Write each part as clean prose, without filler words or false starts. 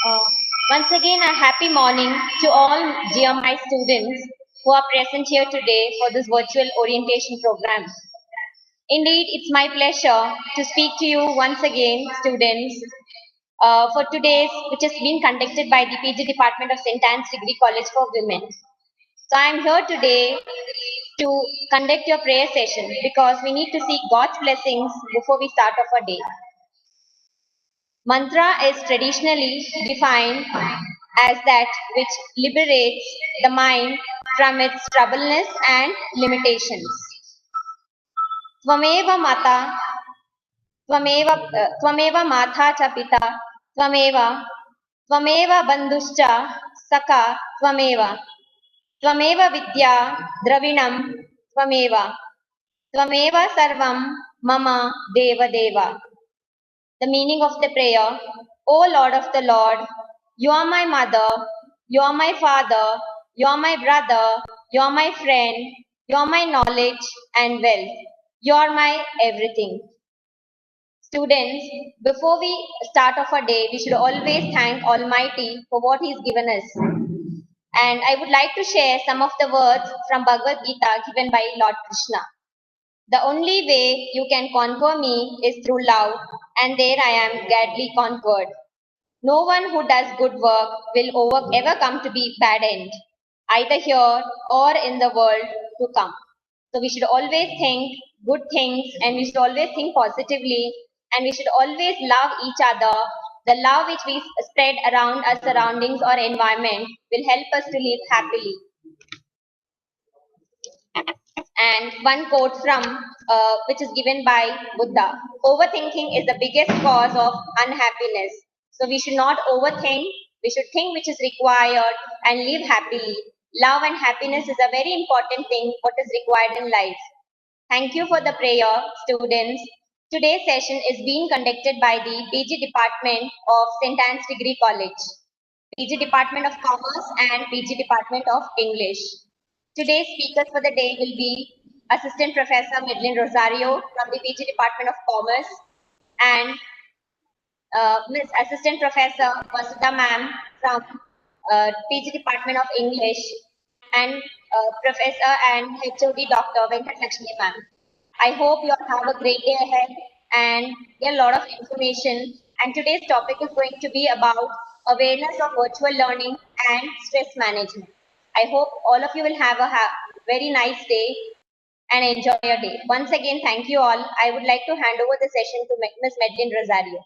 Uh, Once again, a happy morning to all GMI students who are present here today for this virtual orientation program. Indeed, it's my pleasure to speak to you once again, students, for today's, which has been conducted by the PG Department of St.Anne's Degree College for Women. So I'm here today to conduct your prayer session because we need to seek God's blessings before we start off our day. Mantra is traditionally defined as that which liberates the mind from its troubleness and limitations. Tvameva mata, tvameva matha cha pita, tvameva bandhuscha saka, tvameva vidya dravinam, tvameva sarvam mama deva deva. The meaning of the prayer: O Lord of the Lord, you are my mother, you are my father, you are my brother, you are my friend, you are my knowledge and wealth, you are my everything. Students, before we start off our day, we should always thank Almighty for what He's given us. And I would like to share some of the words from Bhagavad Gita given by Lord Krishna. The only way you can conquer me is through love, and there I am gladly conquered. No one who does good work will ever come to be bad end, either here or in the world to come. So we should always think good things, and we should always think positively, and we should always love each other. The love which we spread around our surroundings or environment will help us to live happily. And one quote from which is given by Buddha: overthinking is the biggest cause of unhappiness. So we should not overthink, we should think which is required and live happily. Love and happiness is a very important thing what is required in life. Thank you for the prayer, students. Today's session is being conducted by the PG Department of St. Anne's Degree College, PG Department of Commerce and PG Department of English. Today's speakers for the day will be Assistant Professor Madeline Rosario from the PG Department of Commerce and Ms. Assistant Professor Vasudha Ma'am from PG Department of English and Professor and HOD Dr. Venkat Lakshmi Ma'am. I hope you all have a great day ahead and get a lot of information. And today's topic is going to be about awareness of virtual learning and stress management. I hope all of you will have a very nice day and enjoy your day. Once again, thank you all. I would like to hand over the session to Ms. Madeline Rosario.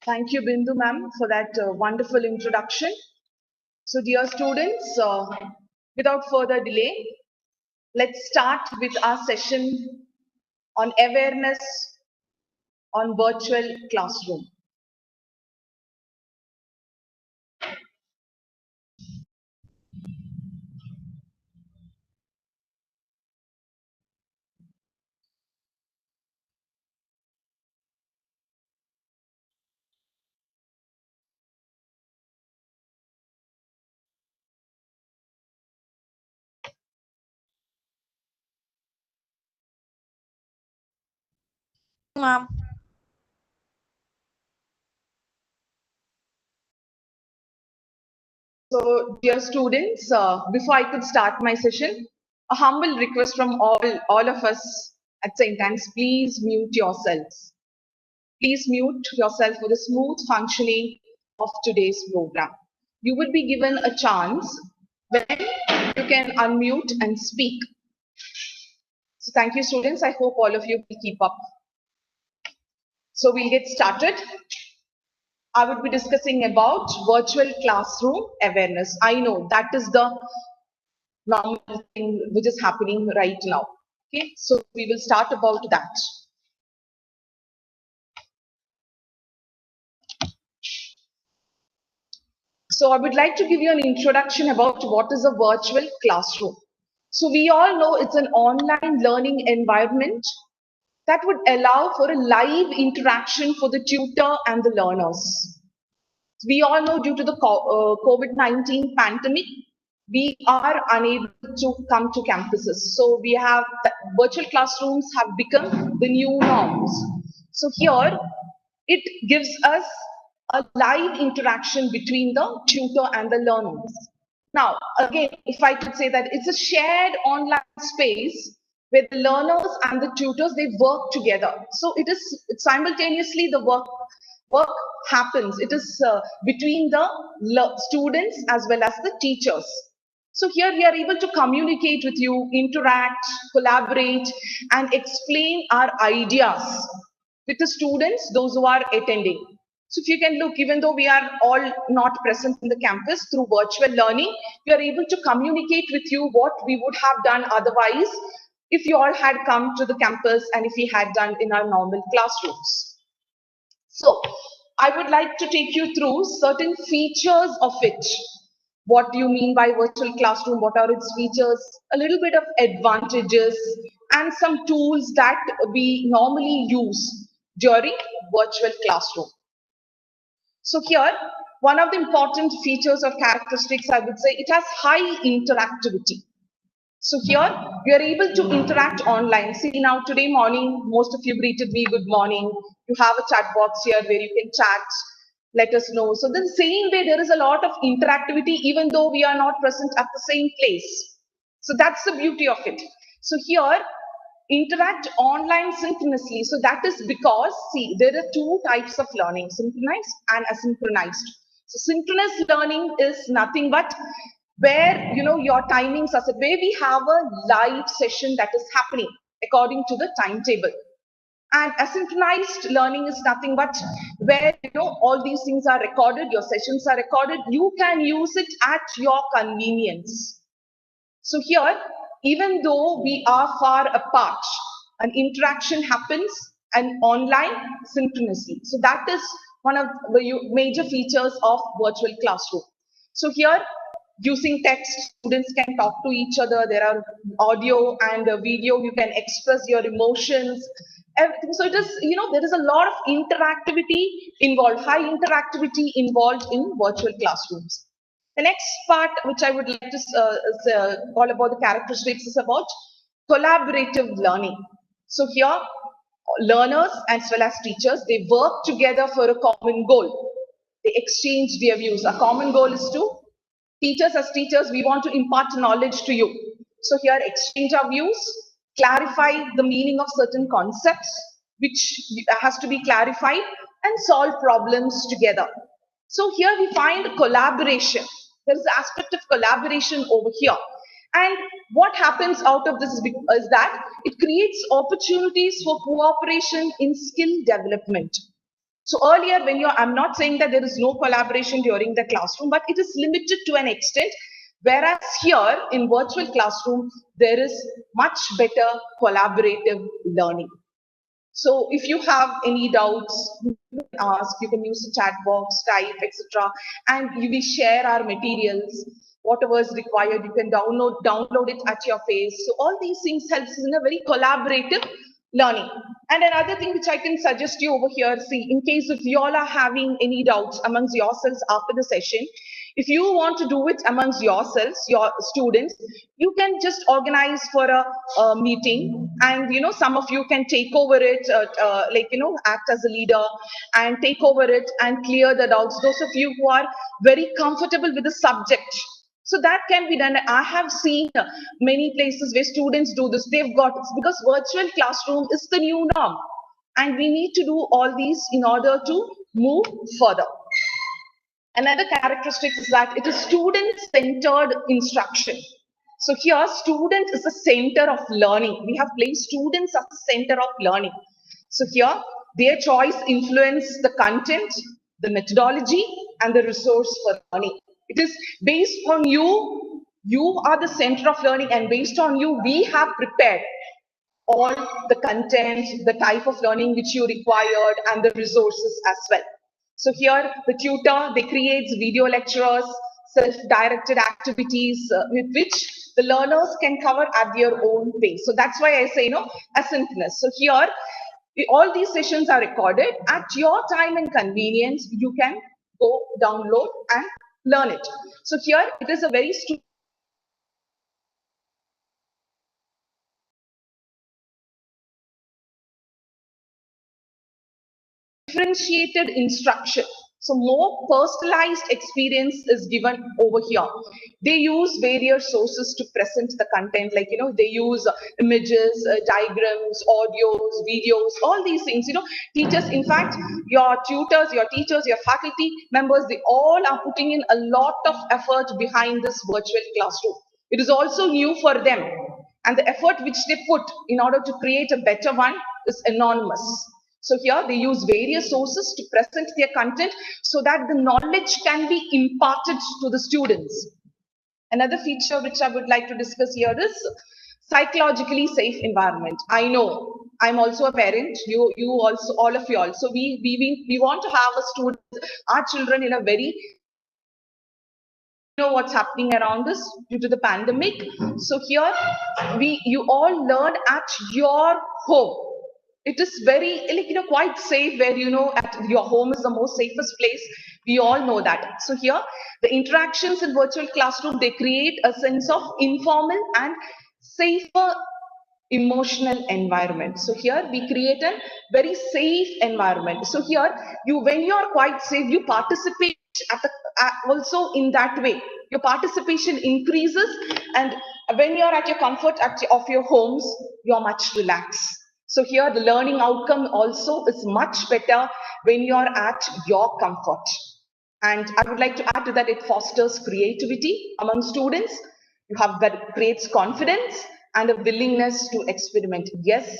Thank you, Bindu ma'am, for that wonderful introduction. So, dear students, without further delay, let's start with our session on awareness on virtual classroom. Ma'am. So, dear students, before I could start my session, a humble request from all of us at St.Anne's, please mute yourselves. Please mute yourself for the smooth functioning of today's program. You will be given a chance when you can unmute and speak. So thank you, students. I hope all of you will keep up. So we'll get started. I would be discussing about virtual classroom awareness. I know that is the normal thing which is happening right now. Okay, so we will start about that. So I would like to give you an introduction about what is a virtual classroom. So we all know it's an online learning environment that would allow for a live interaction for the tutor and the learners. We all know due to the COVID-19 pandemic, we are unable to come to campuses. So we have virtual classrooms have become the new norms. So here it gives us a live interaction between the tutor and the learners. Now, again, if I could say that it's a shared online space where the learners and the tutors, they work together. So it is simultaneously the work happens. It is between the students as well as the teachers. So here we are able to communicate with you, interact, collaborate, and explain our ideas with the students, those who are attending. So if you can look, even though we are all not present in the campus through virtual learning, we are able to communicate with you what we would have done otherwise if you all had come to the campus and if we had done in our normal classrooms. So I would like to take you through certain features of it. What do you mean by virtual classroom? What are its features? A little bit of advantages and some tools that we normally use during virtual classroom. So here, one of the important features or characteristics, I would say, it has high interactivity. So here, we are able to interact online. See now, today morning, most of you greeted me, good morning. You have a chat box here where you can chat, let us know. So the same way, there is a lot of interactivity, even though we are not present at the same place. So that's the beauty of it. So here, interact online synchronously. So that is because, see, there are two types of learning, synchronized and asynchronized. So synchronous learning is nothing but where, your timings are set, where we have a live session that is happening according to the timetable. And asynchronized learning is nothing but where, all these things are recorded, your sessions are recorded, you can use it at your convenience. So here, even though we are far apart, an interaction happens and online synchronously. So that is one of the major features of virtual classroom. So here, using text, students can talk to each other. There are audio and video. You can express your emotions, everything. So it is, there is a lot of interactivity involved, high interactivity involved in virtual classrooms. The next part, which I would like to call about the characteristics, is about collaborative learning. So here, learners as well as teachers, they work together for a common goal. They exchange their views. A common goal is to, teachers as teachers, we want to impart knowledge to you. So here, exchange our views, clarify the meaning of certain concepts, which has to be clarified, and solve problems together. So here we find collaboration. There is an aspect of collaboration over here. And what happens out of this is that it creates opportunities for cooperation in skill development. So earlier, I'm not saying that there is no collaboration during the classroom, but it is limited to an extent. Whereas here in virtual classroom, there is much better collaborative learning. So if you have any doubts, you can ask, you can use the chat box, type, etc. And we share our materials, whatever is required, you can download it at your pace. So all these things helps in a very collaborative learning. And another thing which I can suggest you over here, see, in case if you all are having any doubts amongst yourselves after the session, if you want to do it amongst yourselves, your students, you can just organize for a meeting, and some of you can take over it, act as a leader and take over it and clear the doubts. Those of you who are very comfortable with the subject, so that can be done. I have seen many places where students do this. They've got it's because virtual classroom is the new norm. And we need to do all these in order to move further. Another characteristic is that it is student-centered instruction. So here, student is the center of learning. We have placed students at the center of learning. So here, their choice influence the content, the methodology, and the resource for learning. It is based on you. You are the center of learning, and based on you, we have prepared all the content, the type of learning which you required, and the resources as well. So here, the tutor, they creates video lectures, self-directed activities with which the learners can cover at their own pace. So that's why I say, asynchronous. So here, all these sessions are recorded at your time and convenience. You can go download and learn it. So here, it is a very differentiated instruction. So more personalized experience is given over here. They use various sources to present the content, like, they use images, diagrams, audios, videos, all these things. Teachers, in fact, your tutors, your teachers, your faculty members, they all are putting in a lot of effort behind this virtual classroom. It is also new for them. And the effort which they put in order to create a better one is enormous. So here they use various sources to present their content so that the knowledge can be imparted to the students. Another feature which I would like to discuss here is psychologically safe environment. I know I'm also a parent. You also, all of you also. We want to have a student, our children in a very what's happening around us due to the pandemic. So here you all learn at your home. It is very, like, quite safe, where at your home is the most safest place. We all know that. So here the interactions in virtual classroom, they create a sense of informal and safer emotional environment. So here we create a very safe environment. So here when you are quite safe, you participate also in that way. Your participation increases, and when you are at your comfort of your homes, you are much relaxed. So here the learning outcome also is much better when you are at your comfort. And I would like to add to that, it fosters creativity among students. You have that creates confidence and a willingness to experiment. Yes,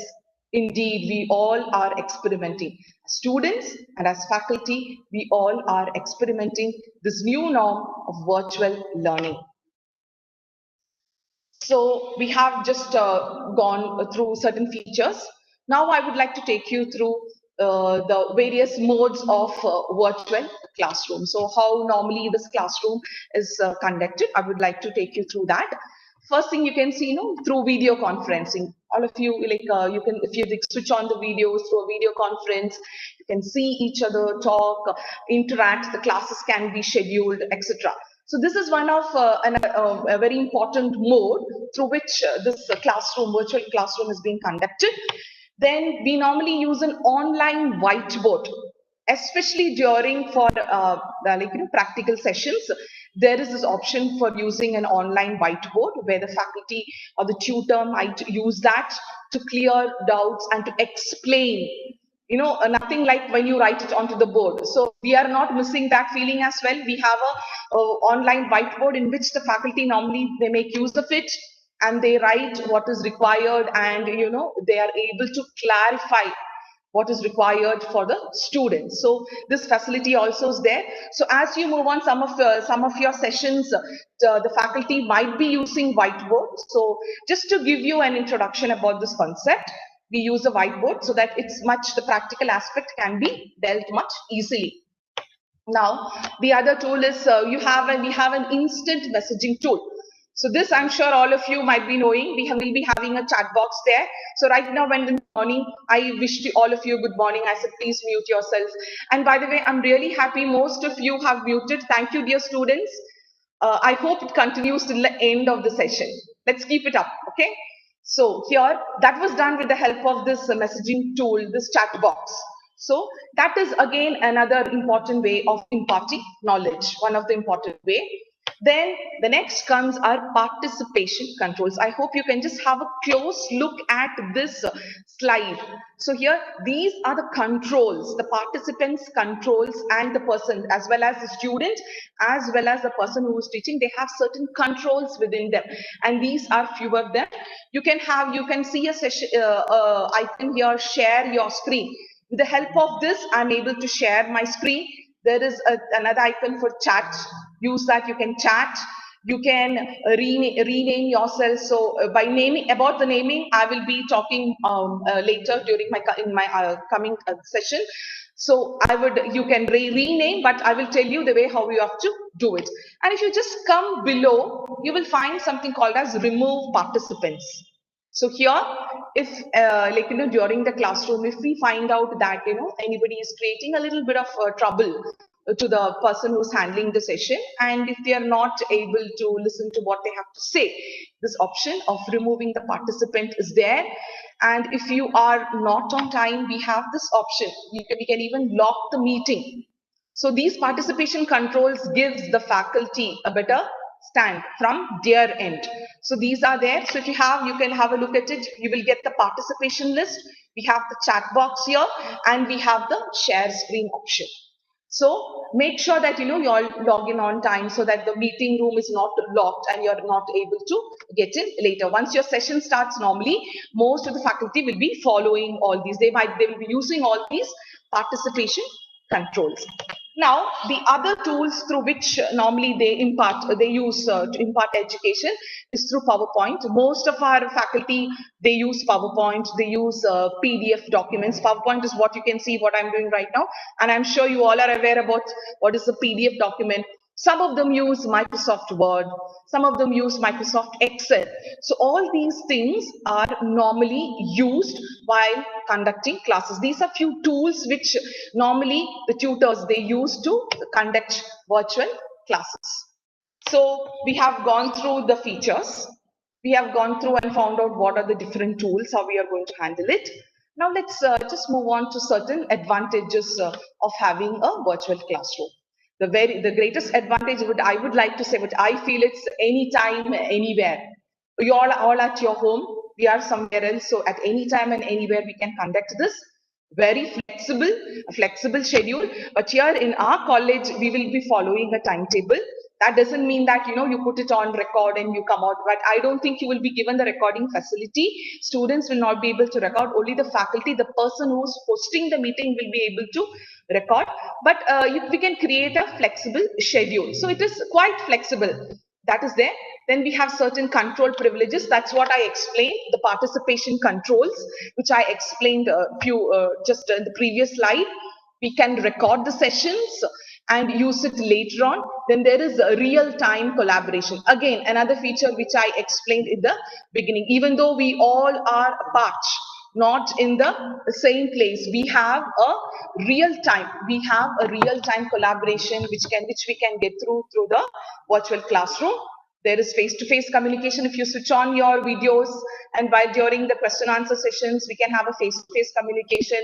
indeed, we all are experimenting. Students and as faculty, we all are experimenting this new norm of virtual learning. So we have just gone through certain features. Now I would like to take you through the various modes of virtual classroom. So how normally this classroom is conducted, I would like to take you through that. First thing you can see, through video conferencing. All of you, you can, if you switch on the videos through a video conference, you can see each other, talk, interact, the classes can be scheduled, etc. So this is one of a very important mode through which this virtual classroom is being conducted. Then we normally use an online whiteboard, especially during for practical sessions. There is this option for using an online whiteboard where the faculty or the tutor might use that to clear doubts and to explain. Nothing like when you write it onto the board. So we are not missing that feeling as well. We have a online whiteboard in which the faculty normally they make use of it, and they write what is required, and they are able to clarify what is required for the students. So this facility also is there. So as you move on, some of your sessions, the faculty might be using whiteboard. So just to give you an introduction about this concept, we use a whiteboard so that the practical aspect can be dealt much easily. Now, the other tool is we have an instant messaging tool. So this, I'm sure all of you might be knowing. Will be having a chat box there. So right now, when in the morning, I wish to all of you good morning. I said, please mute yourselves. And by the way, I'm really happy most of you have muted. Thank you, dear students. I hope it continues till the end of the session. Let's keep it up, okay? So here, that was done with the help of this messaging tool, this chat box. So that is again another important way of imparting knowledge, one of the important way. Then the next comes our participation controls. I hope you can just have a close look at this slide. So here, these are the controls, the participants controls and the person as well as the student, as well as the person who is teaching, they have certain controls within them. And these are few of them. You can see a session icon here, share your screen. With the help of this, I'm able to share my screen. There is another icon for chat. Use that, you can chat. You can rename yourself. So by naming, about the naming, I will be talking later during my coming session. So you can rename, but I will tell you the way how you have to do it. And if you just come below, you will find something called as remove participants. So here, if during the classroom, if we find out that anybody is creating a little bit of trouble to the person who's handling the session, and if they are not able to listen to what they have to say, this option of removing the participant is there. And if you are not on time, we have this option. We can even lock the meeting. So these participation controls gives the faculty a better stand from their end. So these are there. So if you can have a look at it. You will get the participation list. We have the chat box here, and we have the share screen option. So make sure that you all log in on time so that the meeting room is not locked and you're not able to get in later. Once your session starts normally, most of the faculty will be following all these. They will be using all these participation controls. Now, the other tools through which normally they use to impart education is through PowerPoint. Most of our faculty, they use PowerPoint, they use PDF documents. PowerPoint is what you can see, what I'm doing right now. And I'm sure you all are aware about what is a PDF document. Some of them use Microsoft Word, some of them use Microsoft Excel. So all these things are normally used while conducting classes. These are few tools which normally the tutors, they use to conduct virtual classes. So we have gone through the features. We have gone through and found out what are the different tools, how we are going to handle it. Now let's just move on to certain advantages of having a virtual classroom. The greatest advantage I would like to say, but I feel it's anytime, anywhere. You all at your home, we are somewhere else. So at any time and anywhere we can conduct this. Very flexible, a flexible schedule. But here in our college, we will be following a timetable. That doesn't mean that you put it on record and you come out. But I don't think you will be given the recording facility. Students will not be able to record. Only the faculty, the person who's hosting the meeting, will be able to record. But we can create a flexible schedule. So it is quite flexible. That is there. Then we have certain control privileges. That's what I explained, the participation controls, which I explained just in the previous slide. We can record the sessions and use it later on. Then there is real-time collaboration. Again, another feature which I explained in the beginning. Even though we all are apart, not in the same place, we have a real-time collaboration which we can get through the virtual classroom. There is face-to-face communication. If you switch on your videos, and while during the question answer sessions, we can have a face-to-face communication,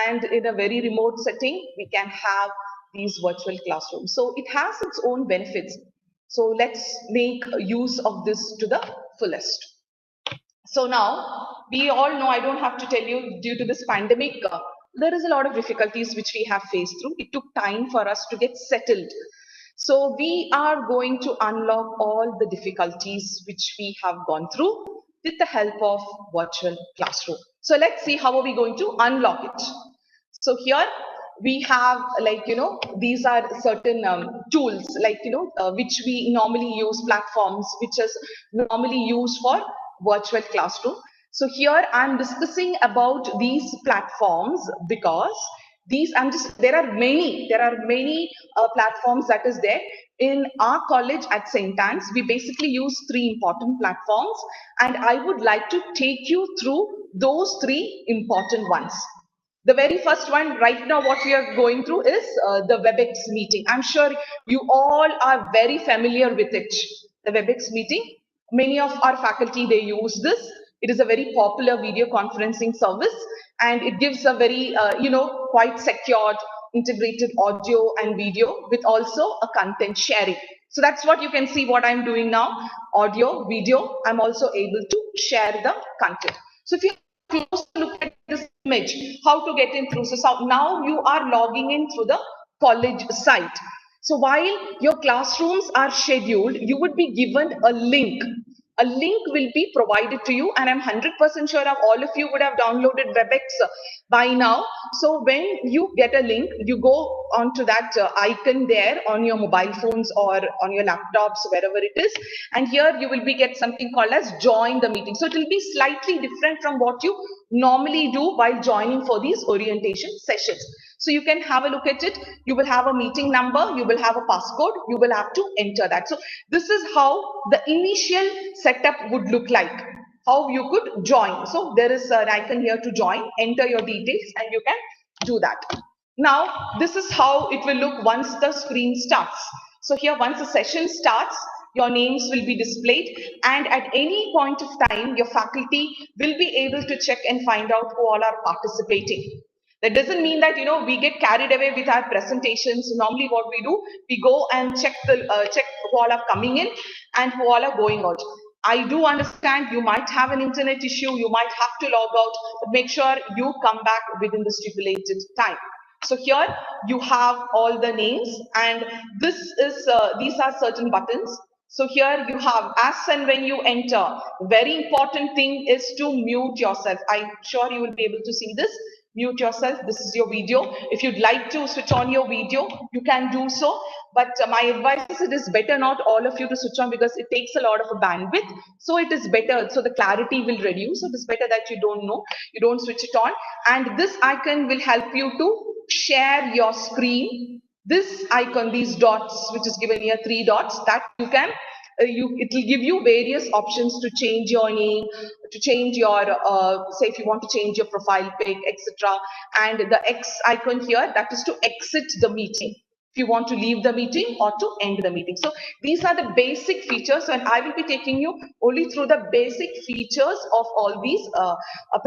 and in a very remote setting, we can have these virtual classrooms. So it has its own benefits. So let's make use of this to the fullest. So now we all know, I don't have to tell you, due to this pandemic, there is a lot of difficulties which we have faced through. It took time for us to get settled. So we are going to unlock all the difficulties which we have gone through with the help of virtual classroom. So let's see how are we going to unlock it. So here we have, these are certain tools, which we normally use, platforms which is normally used for virtual classroom. So here I'm discussing about these platforms because there are many platforms that is there. in our college at St.Anne's, we basically use three important platforms, and I would like to take you through those three important ones. The very first one right now, what we are going through is the WebEx meeting. I'm sure you all are very familiar with it. The WebEx meeting, many of our faculty, they use this. It is a very popular video conferencing service, and it gives a very, quite secured, integrated audio and video with also a content sharing. So that's what you can see what I'm doing now, audio, video. I'm also able to share the content. So if you close look at this image, how to get in through. So now you are logging in through the college site. So while your classrooms are scheduled, you would be given a link. A link will be provided to you, and I'm 100% sure of all of you would have downloaded WebEx by now. So when you get a link, you go onto that icon there on your mobile phones or on your laptops, wherever it is, and here you will be get something called as join the meeting. So it will be slightly different from what you normally do while joining for these orientation sessions. So you can have a look at it. You will have a meeting number, you will have a passcode, you will have to enter that. So this is how the initial setup would look like, how you could join. So there is an icon here to join, enter your details, and you can do that. Now, this is how it will look once the screen starts. So here, once the session starts, your names will be displayed, and at any point of time, your faculty will be able to check and find out who all are participating. That doesn't mean that we get carried away with our presentations. Normally, what we do, we go and check who all are coming in and who all are going out. I do understand you might have an internet issue, you might have to log out, but make sure you come back within the stipulated time. So here you have all the names, and this is these are certain buttons. So here you have as and when you enter. Very important thing is to mute yourself. I'm sure you will be able to see this. Mute yourself. This is your video. If you'd like to switch on your video, you can do so. But my advice is it is better not all of you to switch on, because it takes a lot of a bandwidth. So it is better. So the clarity will reduce. So it is better that you don't switch it on. And this icon will help you to share your screen. This icon, these dots, which is given here, 3 dots, that you can it will give you various options to change your name, to change your say if you want to change your profile pic, etc. And the X icon here, that is to exit the meeting, if you want to leave the meeting or to end the meeting. So these are the basic features, and I will be taking you only through the basic features of all these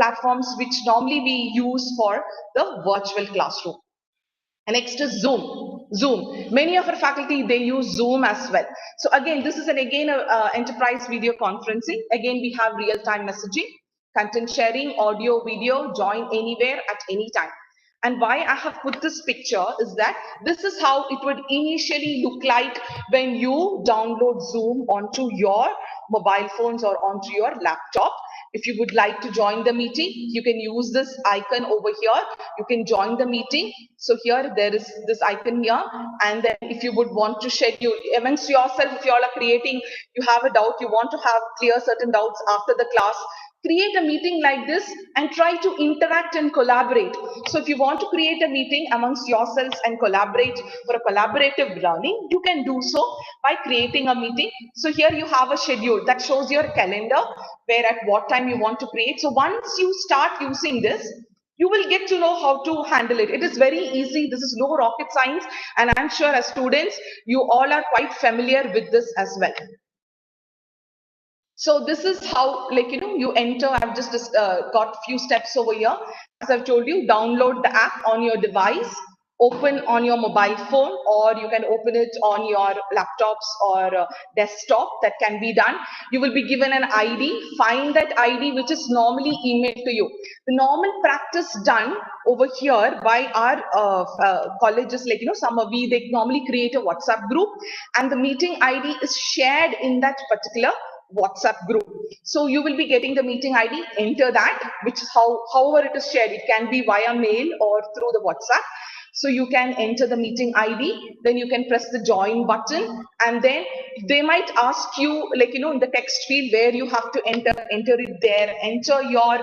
platforms which normally we use for the virtual classroom. And next is Zoom. Zoom. Many of our faculty, they use Zoom as well. So again, this is again enterprise video conferencing. Again, we have real-time messaging, content sharing, audio, video, join anywhere at any time. And why I have put this picture is that this is how it would initially look like when you download Zoom onto your mobile phones or onto your laptop. If you would like to join the meeting, you can use this icon over here. You can join the meeting. So here there is this icon here. And then if you would want to schedule amongst yourself, if you all are creating, you have a doubt, you want to have clear certain doubts after the class, create a meeting like this and try to interact and collaborate. So if you want to create a meeting amongst yourselves and collaborate for a collaborative learning, you can do so by creating a meeting. So here you have a schedule that shows your calendar, where at what time you want to create. So once you start using this, you will get to know how to handle it. It is very easy. This is no rocket science. And I'm sure as students, you all are quite familiar with this as well. So this is how, you enter. I've just got few steps over here. As I've told you, download the app on your device, open on your mobile phone, or you can open it on your laptops or desktop. That can be done. You will be given an ID. Find that ID which is normally emailed to you. The normal practice done over here by our colleges, they normally create a WhatsApp group, and the meeting ID is shared in that particular WhatsApp group. So you will be getting the meeting ID, enter that, which is however it is shared. It can be via mail or through the WhatsApp. So you can enter the meeting ID, then you can press the join button, and then they might ask you, in the text field where you have to enter it there, enter your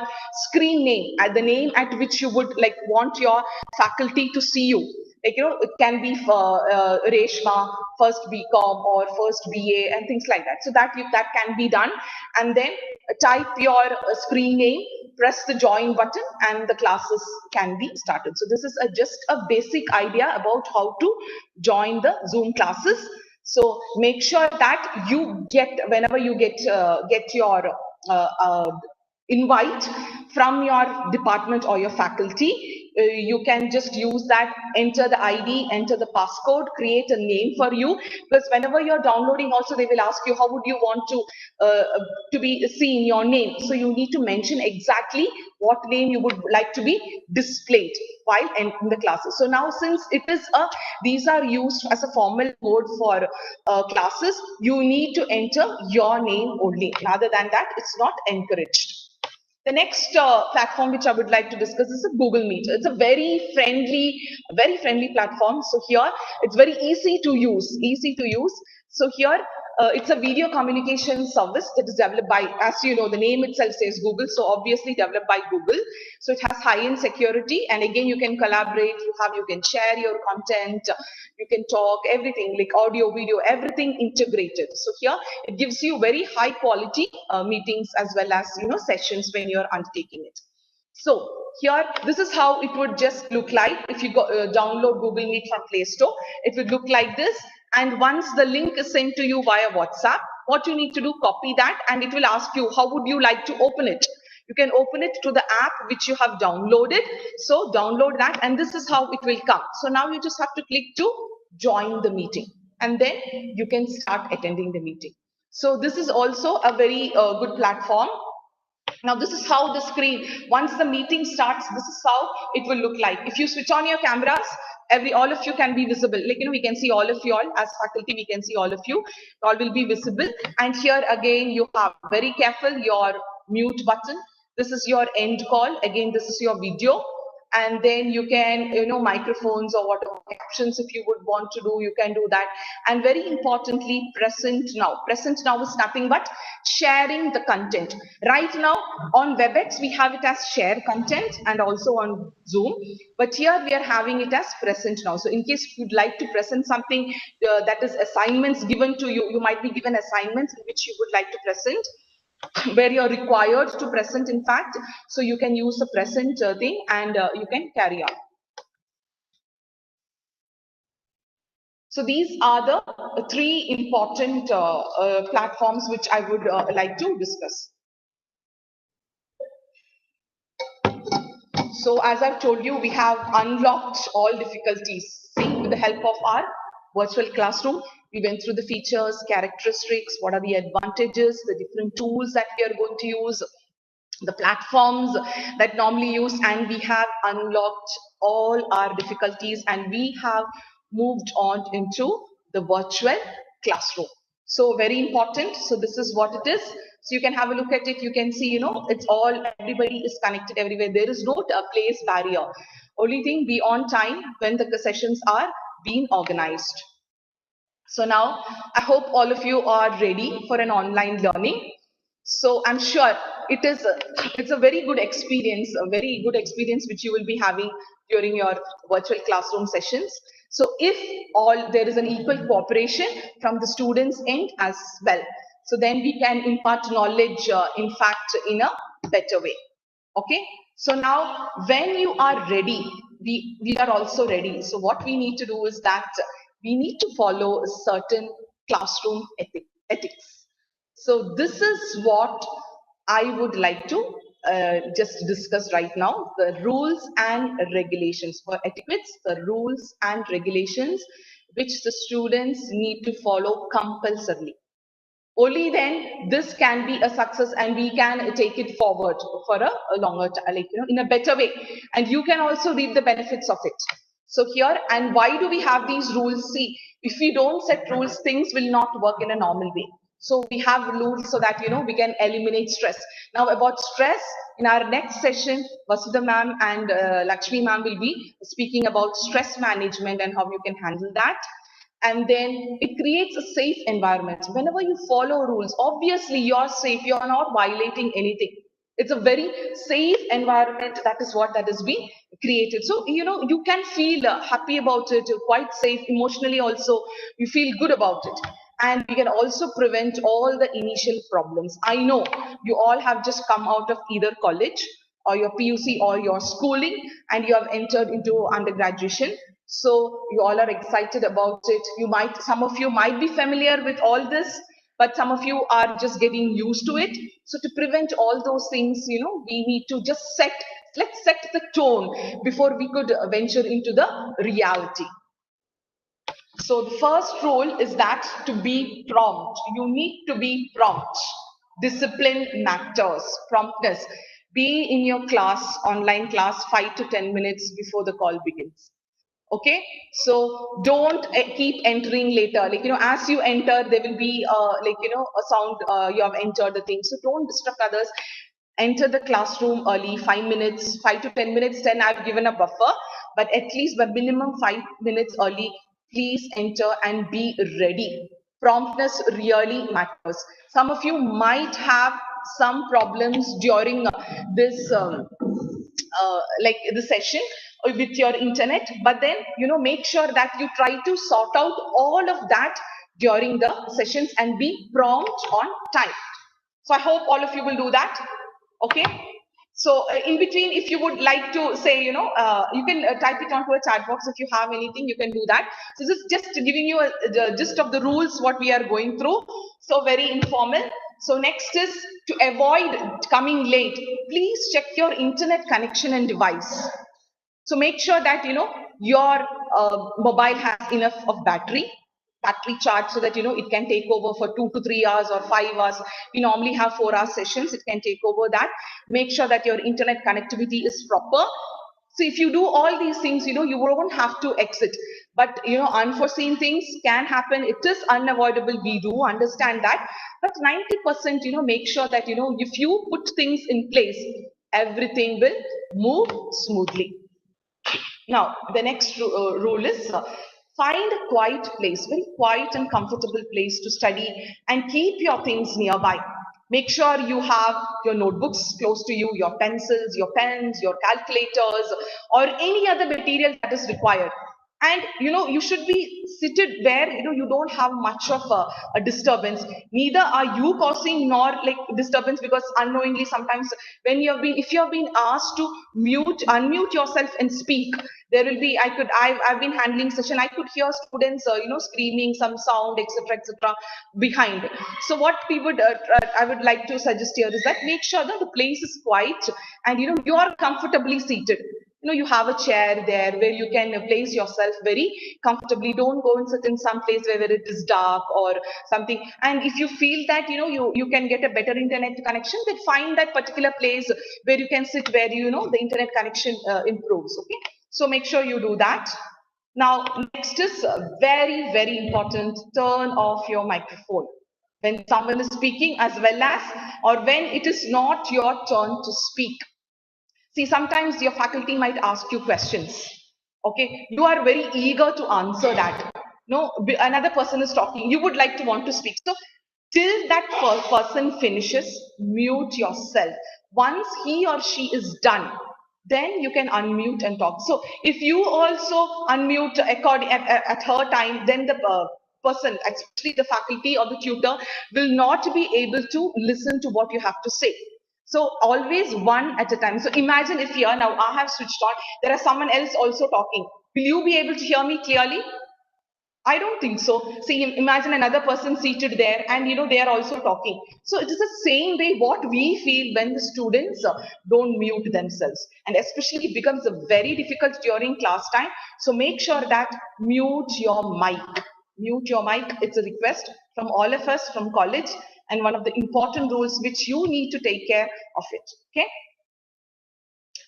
screen name, at the name at which you would want your faculty to see you. Like, it can be for Reshma, first BCom or first BA and things like that. So that can be done. And then type your screen name, press the join button, and the classes can be started. So this is just a basic idea about how to join the Zoom classes. So make sure that you get, whenever you get your invite from your department or your faculty, you can just use that, enter the ID, enter the passcode, create a name for you, because whenever you're downloading also they will ask you how would you want to be seen your name. So you need to mention exactly what name you would like to be displayed while in the classes. So now, since it is these are used as a formal mode for classes, you need to enter your name only. Rather than that, it's not encouraged. The next platform which I would like to discuss is a Google Meet. It's a very friendly platform. So here it's very easy to use, So here it's a video communication service that is developed by, as you know, the name itself says Google. So obviously developed by Google. So it has high-end security, and again you can collaborate. You can share your content. You can talk, everything like audio, video, everything integrated. So here it gives you very high quality meetings as well as sessions when you're undertaking it. So here, this is how it would just look like if you download Google Meet from Play Store. It would look like this. And once the link is sent to you via WhatsApp, what you need to do, copy that, and it will ask you how would you like to open it. You can open it to the app which you have downloaded. So download that, and this is how it will come. So now you just have to click to join the meeting, and then you can start attending the meeting. So this is also a very good platform. Now this is how the screen, once the meeting starts, this is how it will look like. If you switch on your cameras, all of you can be visible. Like, we can see all of you all as faculty, we can see all of you, all will be visible. And here again, you have very careful your mute button. This is your end call. Again, this is your video. And then you can, microphones or whatever options if you would want to do, you can do that. And very importantly, present now is nothing but sharing the content. Right now on WebEx we have it as share content, and also on Zoom, but here we are having it as present now. So in case you'd like to present something, that is assignments given to you, you might be given assignments in which you would like to present, where you're required to present, in fact. So you can use the present thing, and you can carry on. So these are the three important platforms which I would like to discuss. So as I've told you, we have unlocked all difficulties. See, with the help of our virtual classroom, we went through the features, characteristics, what are the advantages, the different tools that we are going to use, the platforms that normally used, and we have unlocked all our difficulties, and we have moved on into the virtual classroom. So very important. So this is what it is. So you can have a look at it. You can see, it's all, everybody is connected everywhere. There is no place barrier. Only thing, be on time when the sessions are being organized. So now I hope all of you are ready for an online learning. So I'm sure it's a very good experience, which you will be having during your virtual classroom sessions. So if there is an equal cooperation from the students' end as well, so then we can impart knowledge, in fact, in a better way. Okay. So now when you are ready, we are also ready. So what we need to do is that we need to follow a certain classroom ethics. So this is what I would like to just discuss right now, the rules and regulations for etiquettes, the rules and regulations which the students need to follow compulsorily. Only then this can be a success, and we can take it forward for a longer time, in a better way, and you can also reap the benefits of it. So here, and why do we have these rules? See, if we don't set rules, things will not work in a normal way. So we have rules so that we can eliminate stress. Now about stress, in our next session, Vasudha ma'am and Lakshmi ma'am will be speaking about stress management and how you can handle that. And then it creates a safe environment. Whenever you follow rules, obviously you're safe, you're not violating anything. It's a very safe environment. That is what that is being created. So, you can feel happy about it, quite safe emotionally also. You feel good about it. And we can also prevent all the initial problems. I know you all have just come out of either college or your PUC or your schooling, and you have entered into undergraduation. So you all are excited about it. Some of you might be familiar with all this, but some of you are just getting used to it. So to prevent all those things, we need to just let's set the tone before we could venture into the reality. So the first rule is that to be prompt. You need to be prompt. Discipline matters. Promptness. Be in your class, online class, 5 to 10 minutes before the call begins. Okay, so don't keep entering later. Like, as you enter, there will be a sound, you have entered the thing. So don't disrupt others. Enter the classroom early, 5 minutes, 5 to 10 minutes. 10 I've given a buffer, but at least by minimum 5 minutes early, please enter and be ready. Promptness really matters. Some of you might have some problems during this like the session with your internet, but then make sure that you try to sort out all of that during the sessions and be prompt on time. So I hope all of you will do that. Okay, so in between, if you would like to say, you can type it onto a chat box. If you have anything, you can do that. So this is just giving you the gist of the rules, what we are going through. So very informal. So next is to avoid coming late. Please check your internet connection and device. So make sure that your mobile has enough of battery charge, so that it can take over for 2 to 3 hours or 5 hours. We normally have 4 hour sessions. It can take over that. Make sure that your internet connectivity is proper. So if you do all these things, you won't have to exit. But unforeseen things can happen. It is unavoidable. We do understand that. But 90%, make sure that if you put things in place, everything will move smoothly. Now, the next rule is find a quiet place, very quiet and comfortable place to study, and keep your things nearby. Make sure you have your notebooks close to you, your pencils, your pens, your calculators, or any other material that is required. And you should be seated where you don't have much of a disturbance. Neither are you causing nor like disturbance, because unknowingly sometimes when if you have been asked to unmute yourself and speak, there will be I've been handling session. I could hear students screaming some sound, etc., etc., behind. So what we would I would like to suggest here is that make sure that the place is quiet, and you are comfortably seated. You have a chair there where you can place yourself very comfortably. Don't go and sit in some place where it is dark or something. And if you feel that you can get a better internet connection, then find that particular place where you can sit, where the internet connection improves. Okay, so make sure you do that. Now next is very, very important: turn off your microphone when someone is speaking, as well as or when it is not your turn to speak. See, sometimes your faculty might ask you questions. Okay, you are very eager to answer that. No, another person is talking. You would like to want to speak. So, till that person finishes, mute yourself. Once he or she is done, then you can unmute and talk. So, if you also unmute according at her time, then the person, especially the faculty or the tutor, will not be able to listen to what you have to say. So always one at a time. So imagine if here now I have switched on, there is someone else also talking. Will you be able to hear me clearly? I don't think so. See, imagine another person seated there, and they are also talking. So it is the same way what we feel when the students don't mute themselves, and especially it becomes very difficult during class time. So make sure that mute your mic. Mute your mic. It's a request from all of us from college, and one of the important rules which you need to take care of it. Okay.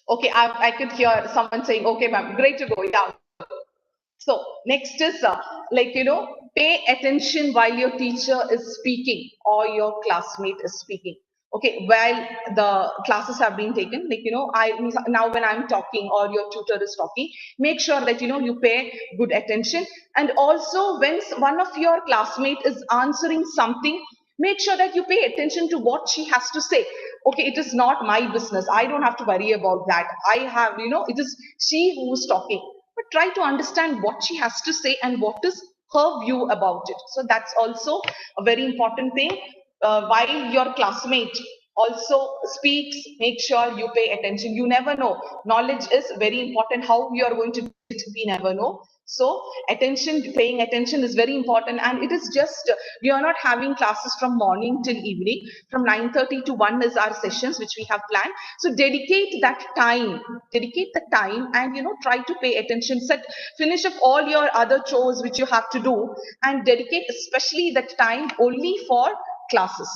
Okay, I could hear someone saying, okay, ma'am, great to go. Yeah. So next is pay attention while your teacher is speaking or your classmate is speaking. Okay, while the classes have been taken, I now when I'm talking or your tutor is talking, make sure that you pay good attention. And also when one of your classmate is answering something, Make sure that you pay attention to what she has to say. Okay, it is not my business. I don't have to worry about that. I have, it is she who is talking. But try to understand what she has to say and what is her view about it. So that's also a very important thing. While your classmate also speaks, make sure you pay attention. You never know. Knowledge is very important. How you are going to do it, we never know. So attention, paying attention is very important. And it is just, we are not having classes from morning till evening. From 9:30 to 1 is our sessions, which we have planned. So dedicate the time and, try to pay attention. Finish up all your other chores which you have to do and dedicate especially that time only for classes.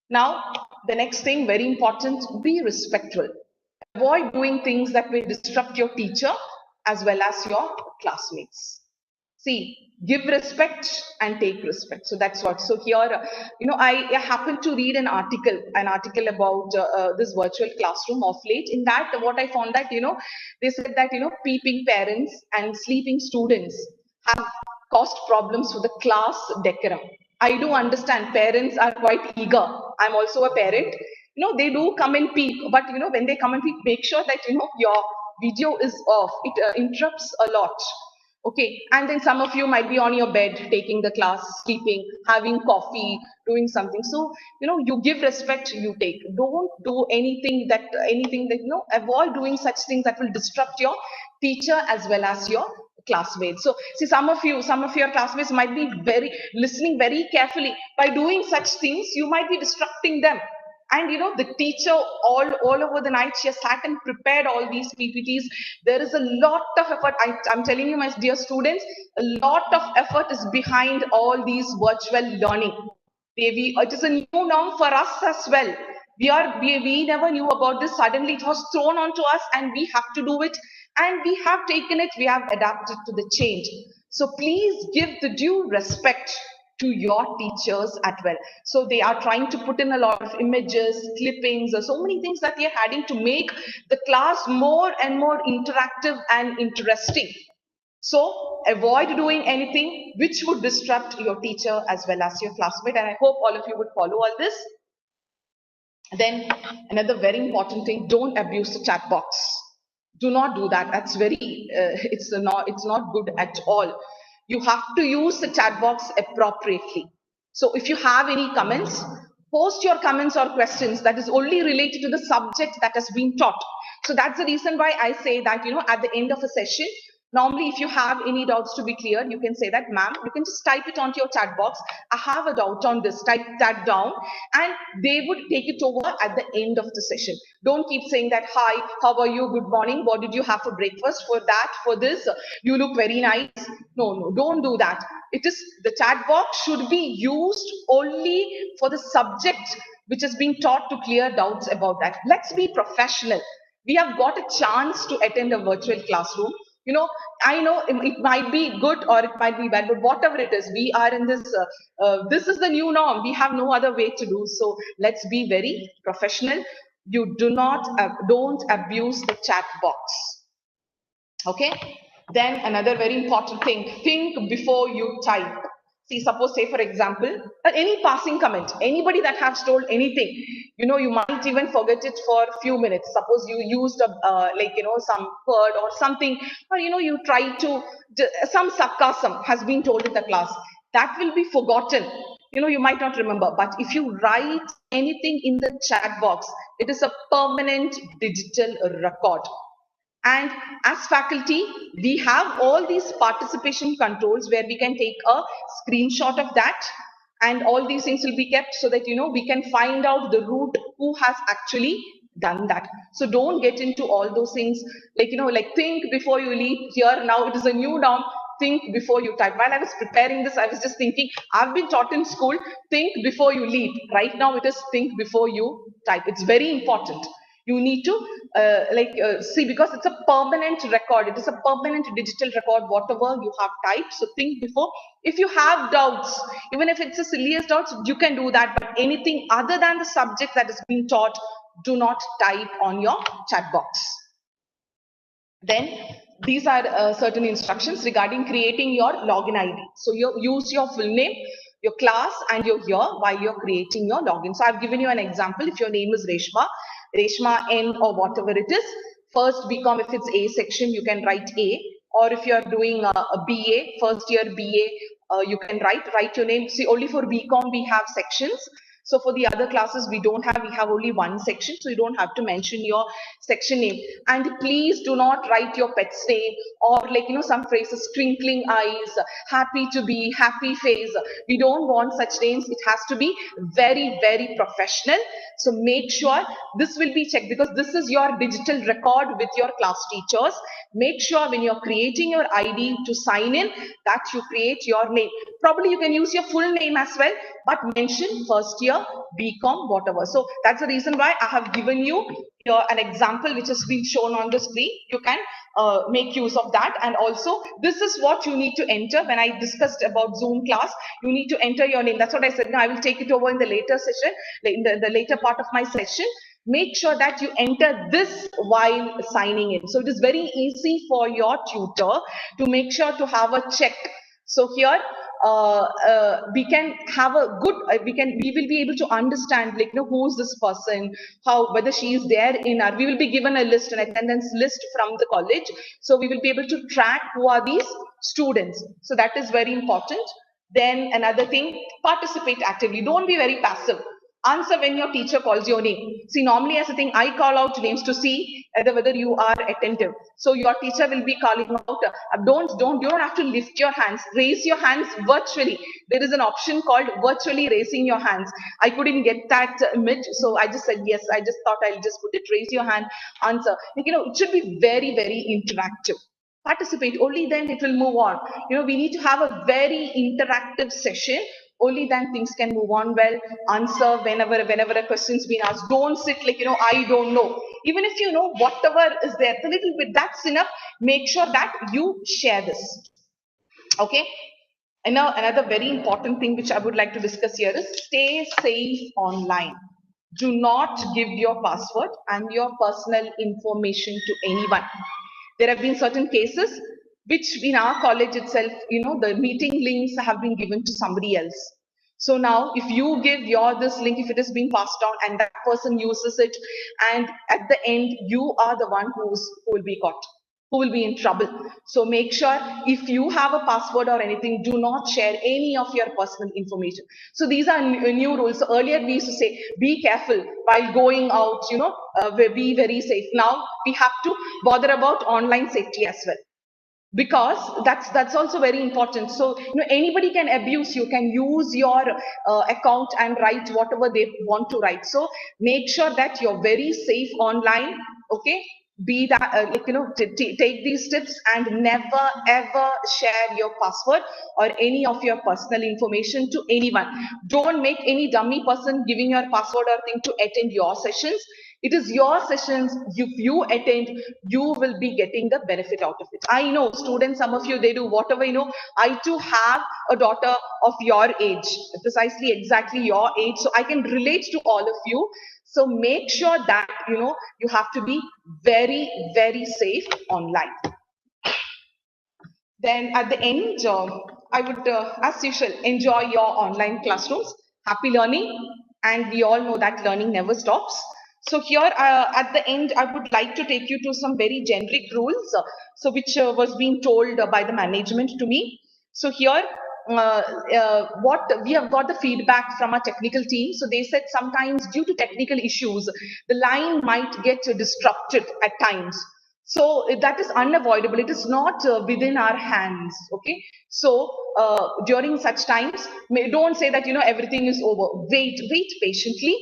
Now, the next thing, very important, be respectful. Avoid doing things that will disrupt your teacher as well as your classmates. See, give respect and take respect. So that's what. So here, I happened to read an article about this virtual classroom of late. In that, what I found that, they said that, peeping parents and sleeping students have caused problems for the class decorum. I do understand parents are quite eager. I'm also a parent. They do come and peep, but when they come and peep, make sure that your video is off. It interrupts a lot. Okay, and then some of you might be on your bed taking the class, sleeping, having coffee, doing something. So, you give respect, you take. Don't do anything that, avoid doing such things that will disrupt your teacher as well as your classmates. So, see, some of your classmates might be listening very carefully. By doing such things, you might be disrupting them. And the teacher all over the night, she has sat and prepared all these PPTs. There is a lot of effort. I'm telling you, my dear students, a lot of effort is behind all these virtual learning. It is a new norm for us as well. We never knew about this. Suddenly it was thrown onto us and we have to do it. And we have taken it, we have adapted to the change. So please give the due respect to your teachers as well. So they are trying to put in a lot of images, clippings, or so many things that they are adding to make the class more and more interactive and interesting. So avoid doing anything which would disrupt your teacher as well as your classmate. And I hope all of you would follow all this. Then another very important thing, don't abuse the chat box. Do not do that. That's it's not good at all. You have to use the chat box appropriately. So if you have any comments, post your comments or questions that is only related to the subject that has been taught. So that's the reason why I say that, at the end of a session, normally, if you have any doubts to be cleared, you can say that, ma'am, you can just type it onto your chat box. I have a doubt on this, type that down, and they would take it over at the end of the session. Don't keep saying that, hi, how are you, good morning, what did you have for breakfast, for that, for this, you look very nice. No, don't do that. The chat box should be used only for the subject which is being taught, to clear doubts about that. Let's be professional. We have got a chance to attend a virtual classroom. I know it might be good or it might be bad, but whatever it is, we are in this, this is the new norm. We have no other way to do. So let's be very professional. You don't abuse the chat box. Okay. Then another very important thing, think before you type. See, suppose, say for example, any passing comment, anybody that has told anything, you might even forget it for a few minutes. Suppose you used some word or something, or you try to, some sarcasm has been told in the class. That will be forgotten. You might not remember, but if you write anything in the chat box, it is a permanent digital record. And as faculty, we have all these participation controls where we can take a screenshot of that, and all these things will be kept so that, we can find out the root who has actually done that. So don't get into all those things, like think before you leap. Here now it is a new norm. Think before you type. While I was preparing this, I was just thinking, I've been taught in school, think before you leap. Right now it is think before you type. It's very important. You need to see, because it's a permanent record. It is a permanent digital record, whatever you have typed. So think before. If you have doubts, even if it's the silliest doubts, you can do that. But anything other than the subject that is being taught, do not type on your chat box. Then these are certain instructions regarding creating your login ID. So you use your full name, your class, and your year while you're creating your login. So I've given you an example. If your name is Reshma N or whatever it is, first BCom, if it's A section, you can write A. Or if you're doing a BA, first year BA, you can write your name. See, only for BCom we have sections. So for the other classes, we have only one section. So you don't have to mention your section name. And please do not write your pet's name or like, some phrases, twinkling eyes, happy to be, happy face. We don't want such names. It has to be very, very professional. So make sure this will be checked because this is your digital record with your class teachers. Make sure when you're creating your ID to sign in that you create your name. Probably you can use your full name as well, but mention first year, BCom, whatever. So that's the reason why I have given you an example which has been shown on the screen. You can make use of that. And also, this is what you need to enter. When I discussed about Zoom class, you need to enter your name. That's what I said. Now I will take it over in the later session, in the later part of my session. Make sure that you enter this while signing in. So it is very easy for your tutor to make sure to have a check. So here we can have a good, we will be able to understand like, who is this person, how, whether she is there in our, we will be given a list, an attendance list from the college. So we will be able to track who are these students. So that is very important. Then another thing, participate actively. Don't be very passive. Answer when your teacher calls your name. See, normally as a thing, I call out names to see whether you are attentive. So your teacher will be calling out. You don't have to lift your hands. Raise your hands virtually. There is an option called virtually raising your hands. I couldn't get that image, so I just said yes. I just thought I'll just put it. Raise your hand. Answer. It should be very, very interactive. Participate, only then it will move on. We need to have a very interactive session, only then things can move on well. Answer whenever a question's been asked. Don't sit like, I don't know. Even if you know whatever is there, a little bit, that's enough. Make sure that you share this. Okay. And now another very important thing which I would like to discuss here is stay safe online. Do not give your password and your personal information to anyone. There have been certain cases which in our college itself, the meeting links have been given to somebody else. So now if you give this link, if it has been passed on and that person uses it, and at the end, you are the one who will be caught, who will be in trouble. So make sure if you have a password or anything, do not share any of your personal information. So these are new rules. So earlier we used to say, be careful while going out, be very safe. Now we have to bother about online safety as well, because that's also very important. So anybody can abuse, you can use your account and write whatever they want to write. So make sure that you're very safe online. Okay, be that take these tips and never ever share your password or any of your personal information to anyone. Don't make any dummy person giving your password or thing to attend your sessions. It is your sessions. If you attend, you will be getting the benefit out of it. I know students, some of you, they do whatever. I too have a daughter of your age, precisely exactly your age, so I can relate to all of you. So make sure that you have to be very, very safe online. Then at the end, I would, as usual, enjoy your online classrooms. Happy learning, and we all know that learning never stops. So here at the end, I would like to take you to some very generic rules, which was being told by the management to me. So here, what we have got the feedback from our technical team. So they said sometimes due to technical issues, the line might get disrupted at times. So that is unavoidable. It is not within our hands. Okay. So during such times, don't say that everything is over. Wait patiently.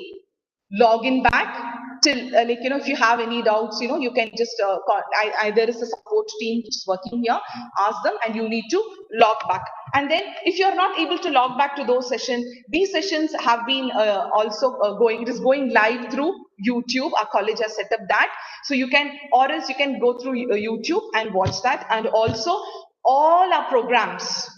Log in back till if you have any doubts, you can just call. There is a support team which is working here. Ask them, and you need to log back. And then if you are not able to log back to those sessions, these sessions have been also going. It is going live through YouTube. Our college has set up that, so you can, or else you can go through YouTube and watch that. And also all our programs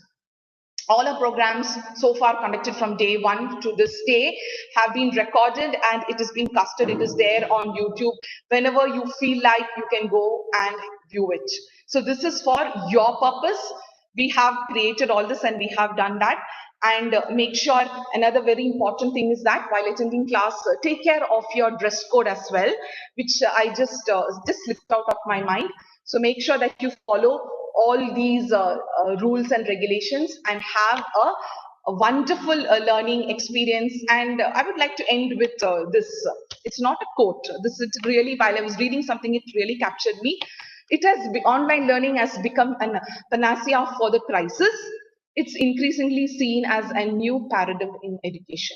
so far conducted from day one to this day have been recorded, and it is being casted. It is there on YouTube. Whenever you feel like, you can go and view it. So this is for your purpose. We have created all this and we have done that. And make sure, another very important thing is that while attending class, take care of your dress code as well, which I just slipped out of my mind. So make sure that you follow all these rules and regulations and have a wonderful learning experience. And I would like to end with this. It's not a quote. This is really, while I was reading something, it really captured me. Online learning has become an panacea for the crisis. It's increasingly seen as a new paradigm in education.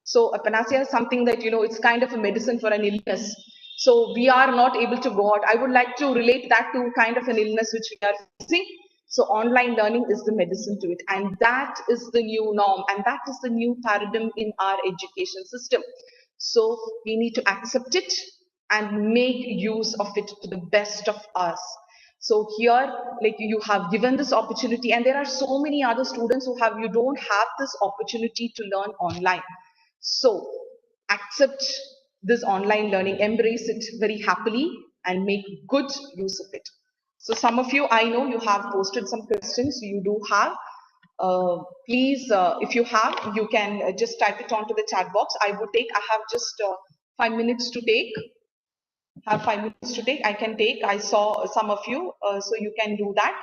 So a panacea is something that, it's kind of a medicine for an illness. So we are not able to go out. I would like to relate that to kind of an illness which we are facing. So online learning is the medicine to it. And that is the new norm. And that is the new paradigm in our education system. So we need to accept it and make use of it to the best of us. So here, like, you have given this opportunity, and there are so many other students who you don't have this opportunity to learn online. So accept this online learning, embrace it very happily, and make good use of it. So some of you, I know you have posted some questions. You do have. Please, if you have, you can just type it onto the chat box. I have just 5 minutes to take. Have 5 minutes to take. I can take. I saw some of you, so you can do that.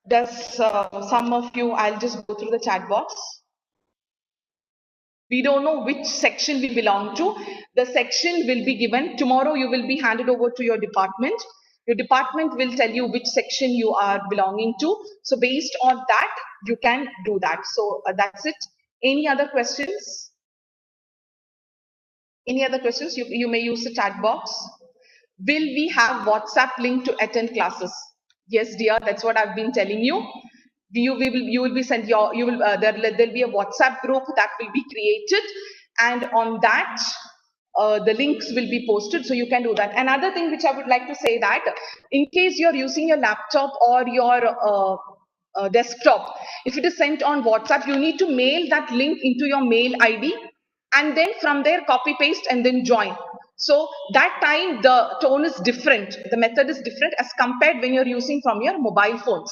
Does some of you? I'll just go through the chat box. We don't know which section we belong to. The section will be given. Tomorrow you will be handed over to your department. Your department will tell you which section you are belonging to. So based on that, you can do that. So that's it. Any other questions? Any other questions? You may use the chat box. Will we have WhatsApp link to attend classes? Yes, dear, that's what I've been telling you. You will be sent there'll be a WhatsApp group that will be created, and on that the links will be posted, so you can do that. Another thing which I would like to say, that in case you're using your laptop or your desktop, if it is sent on WhatsApp, you need to mail that link into your mail ID, and then from there copy paste and then join. So that time the tone is different, the method is different as compared when you're using from your mobile phones.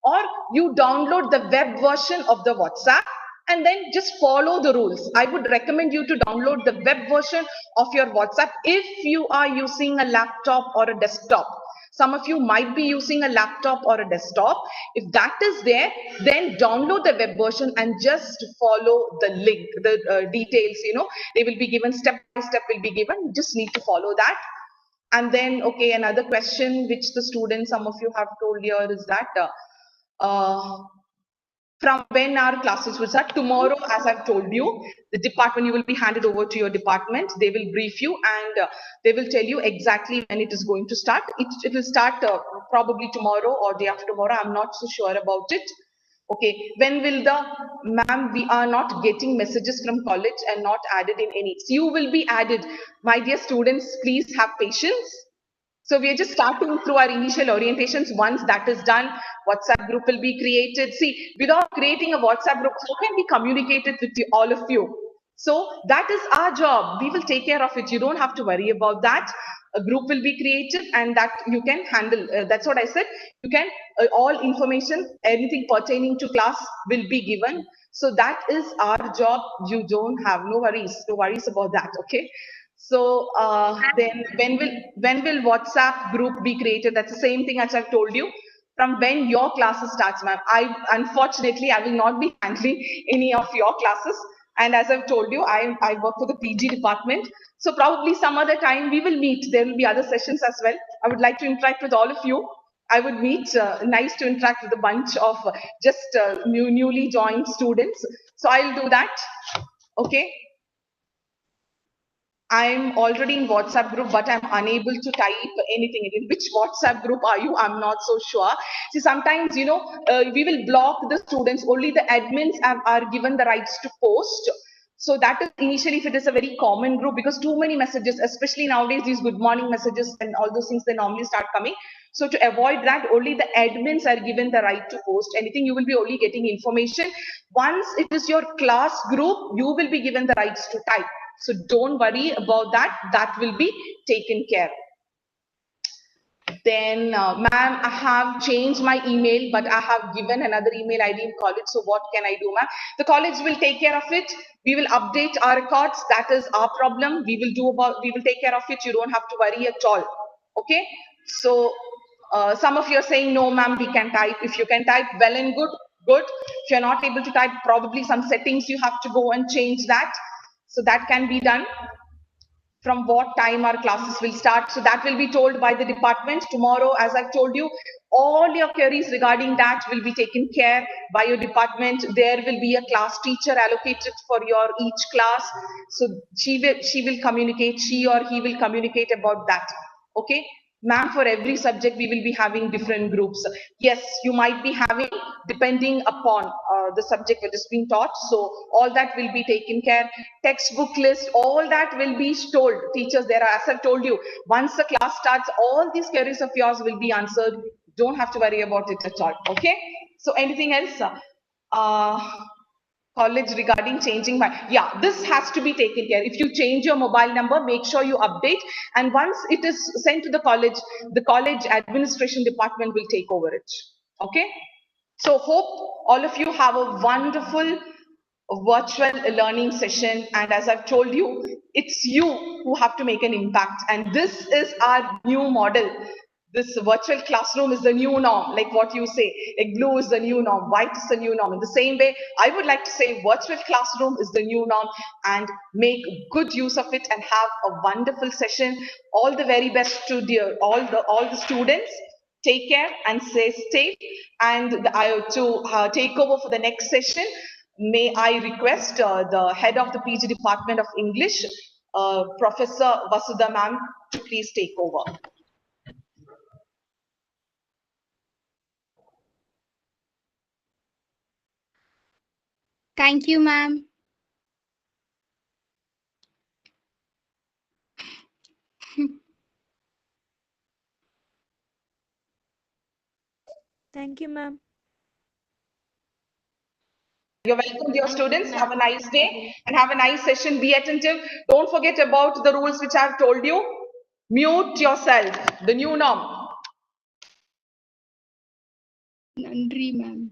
Or you download the web version of the WhatsApp and then just follow the rules. I would recommend you to download the web version of your WhatsApp if you are using a laptop or a desktop. Some of you might be using a laptop or a desktop. If that is there, then download the web version and just follow the link, the details, they will be given, step by step will be given. You just need to follow that. And then, okay, another question which the students, some of you have told here, is that from when our classes will start. Tomorrow, as I've told you, the department, you will be handed over to your department. They will brief you, and they will tell you exactly when it is going to start. It will start probably tomorrow or day after tomorrow. I'm not so sure about it. Okay, when will ma'am, we are not getting messages from college and not added in any. So you will be added. My dear students, please have patience. So we are just starting through our initial orientations. Once that is done, WhatsApp group will be created. See, without creating a WhatsApp group, how can we communicate it with all of you? So that is our job. We will take care of it. You don't have to worry about that. A group will be created and that you can handle. That's what I said. You can, all information, anything pertaining to class will be given. So that is our job. You don't have no worries about that. Okay. So then when will WhatsApp group be created? That's the same thing as I've told you. From when your classes starts, ma'am. Unfortunately I will not be handling any of your classes. And as I've told you, I work for the PG department. So probably some other time we will meet. There will be other sessions as well. I would like to interact with all of you. I would meet. Nice to interact with a bunch of just newly joined students. So I'll do that. Okay. I'm already in WhatsApp group, but I'm unable to type anything. In which WhatsApp group are you? I'm not so sure. See, sometimes, we will block the students. Only the admins are given the rights to post. So that is initially, if it is a very common group, because too many messages, especially nowadays, these good morning messages and all those things, they normally start coming. So to avoid that, only the admins are given the right to post anything. You will be only getting information. Once it is your class group, you will be given the rights to type. So don't worry about that. That will be taken care. Then, ma'am, I have changed my email, but I have given another email ID in college. So what can I do, ma'am? The college will take care of it. We will update our records. That is our problem. We will take care of it. You don't have to worry at all. Okay. So some of you are saying, no, ma'am, we can type. If you can type, well and good, good. If you're not able to type, probably some settings you have to go and change that. So that can be done. From what time our classes will start. So that will be told by the department tomorrow. As I've told you, all your queries regarding that will be taken care by your department. There will be a class teacher allocated for your each class. So she will communicate, she or he will communicate about that. Okay. Ma'am, for every subject, we will be having different groups. Yes, you might be having depending upon the subject that is being taught. So all that will be taken care. Textbook list, all that will be told. Teachers, there are, as I've told you, once the class starts, all these queries of yours will be answered. Don't have to worry about it at all. Okay. So anything else? College regarding changing my, yeah, this has to be taken care. If you change your mobile number, make sure you update, and once it is sent to the college administration department will take over it. Okay. So hope all of you have a wonderful virtual learning session, and as I've told you, it's you who have to make an impact, and this is our new model. This virtual classroom is the new norm, like what you say, like blue is the new norm, white is the new norm. In the same way, I would like to say virtual classroom is the new norm, and make good use of it and have a wonderful session. All the very best to all the students. Take care and stay safe. And to take over for the next session, may I request the head of the PG Department of English, Professor Vasudha ma'am, to please take over. Thank you, ma'am. Thank you, ma'am. You're welcome, dear Thank you, students. Have a ma'am. nice day and have a nice session. Be attentive. Don't forget about the rules which I've told you. Mute yourself. The new norm. Nandri, ma'am.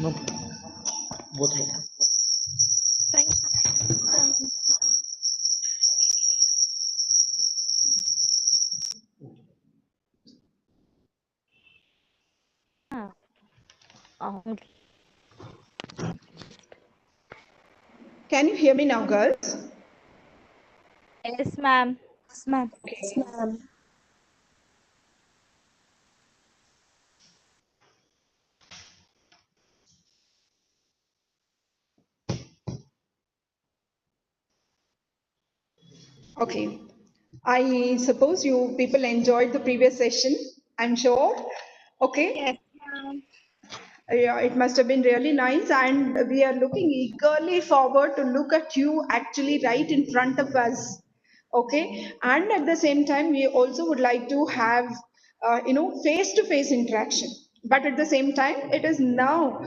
No, both. Thank you. Um, Can you hear me now, girls? yes, ma'am. Ma'am. Okay. Okay. I suppose you people enjoyed the previous session, I'm sure. Okay. Yes, ma'am. Yeah, it must have been really nice, and we are looking eagerly forward to look at you actually right in front of us. Okay, and at the same time, we also would like to have, face-to-face interaction. But at the same time, it is now,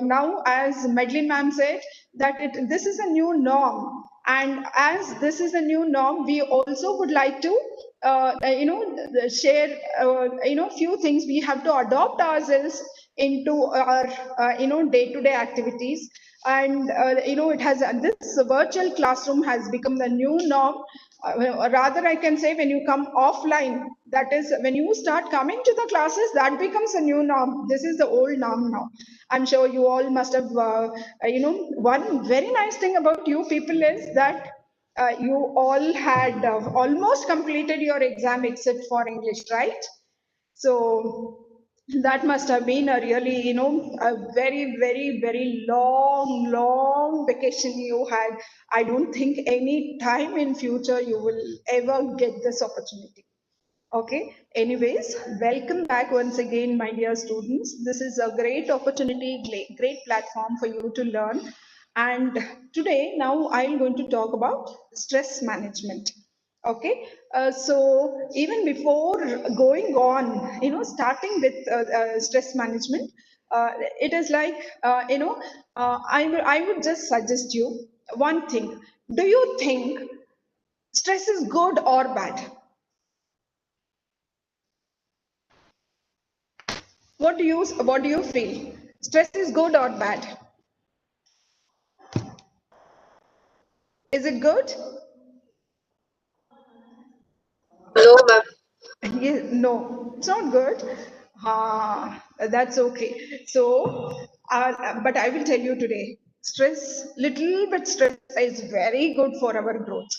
now as Madeline ma'am said, that this is a new norm, and as this is a new norm, we also would like to share few things we have to adopt ourselves into our day-to-day activities. And it has this virtual classroom has become the new norm. Rather, I can say, when you come offline, that is when you start coming to the classes, that becomes a new norm. This is the old norm now. I'm sure you all must have one very nice thing about you people is that you all had almost completed your exam except for English, right? So that must have been a really, a very, very, very long, long vacation you had. I don't think any time in future you will ever get this opportunity. Okay, anyways, welcome back once again, my dear students. This is a great opportunity, great platform for you to learn. And today, now I'm going to talk about stress management. Okay, so even before going on, starting with stress management, it is like, I would just suggest you one thing. Do you think stress is good or bad? What do you feel? Stress is good or bad? Is it good? No, ma'am. No, it's not good. That's okay. So, but I will tell you today, little bit stress is very good for our growth.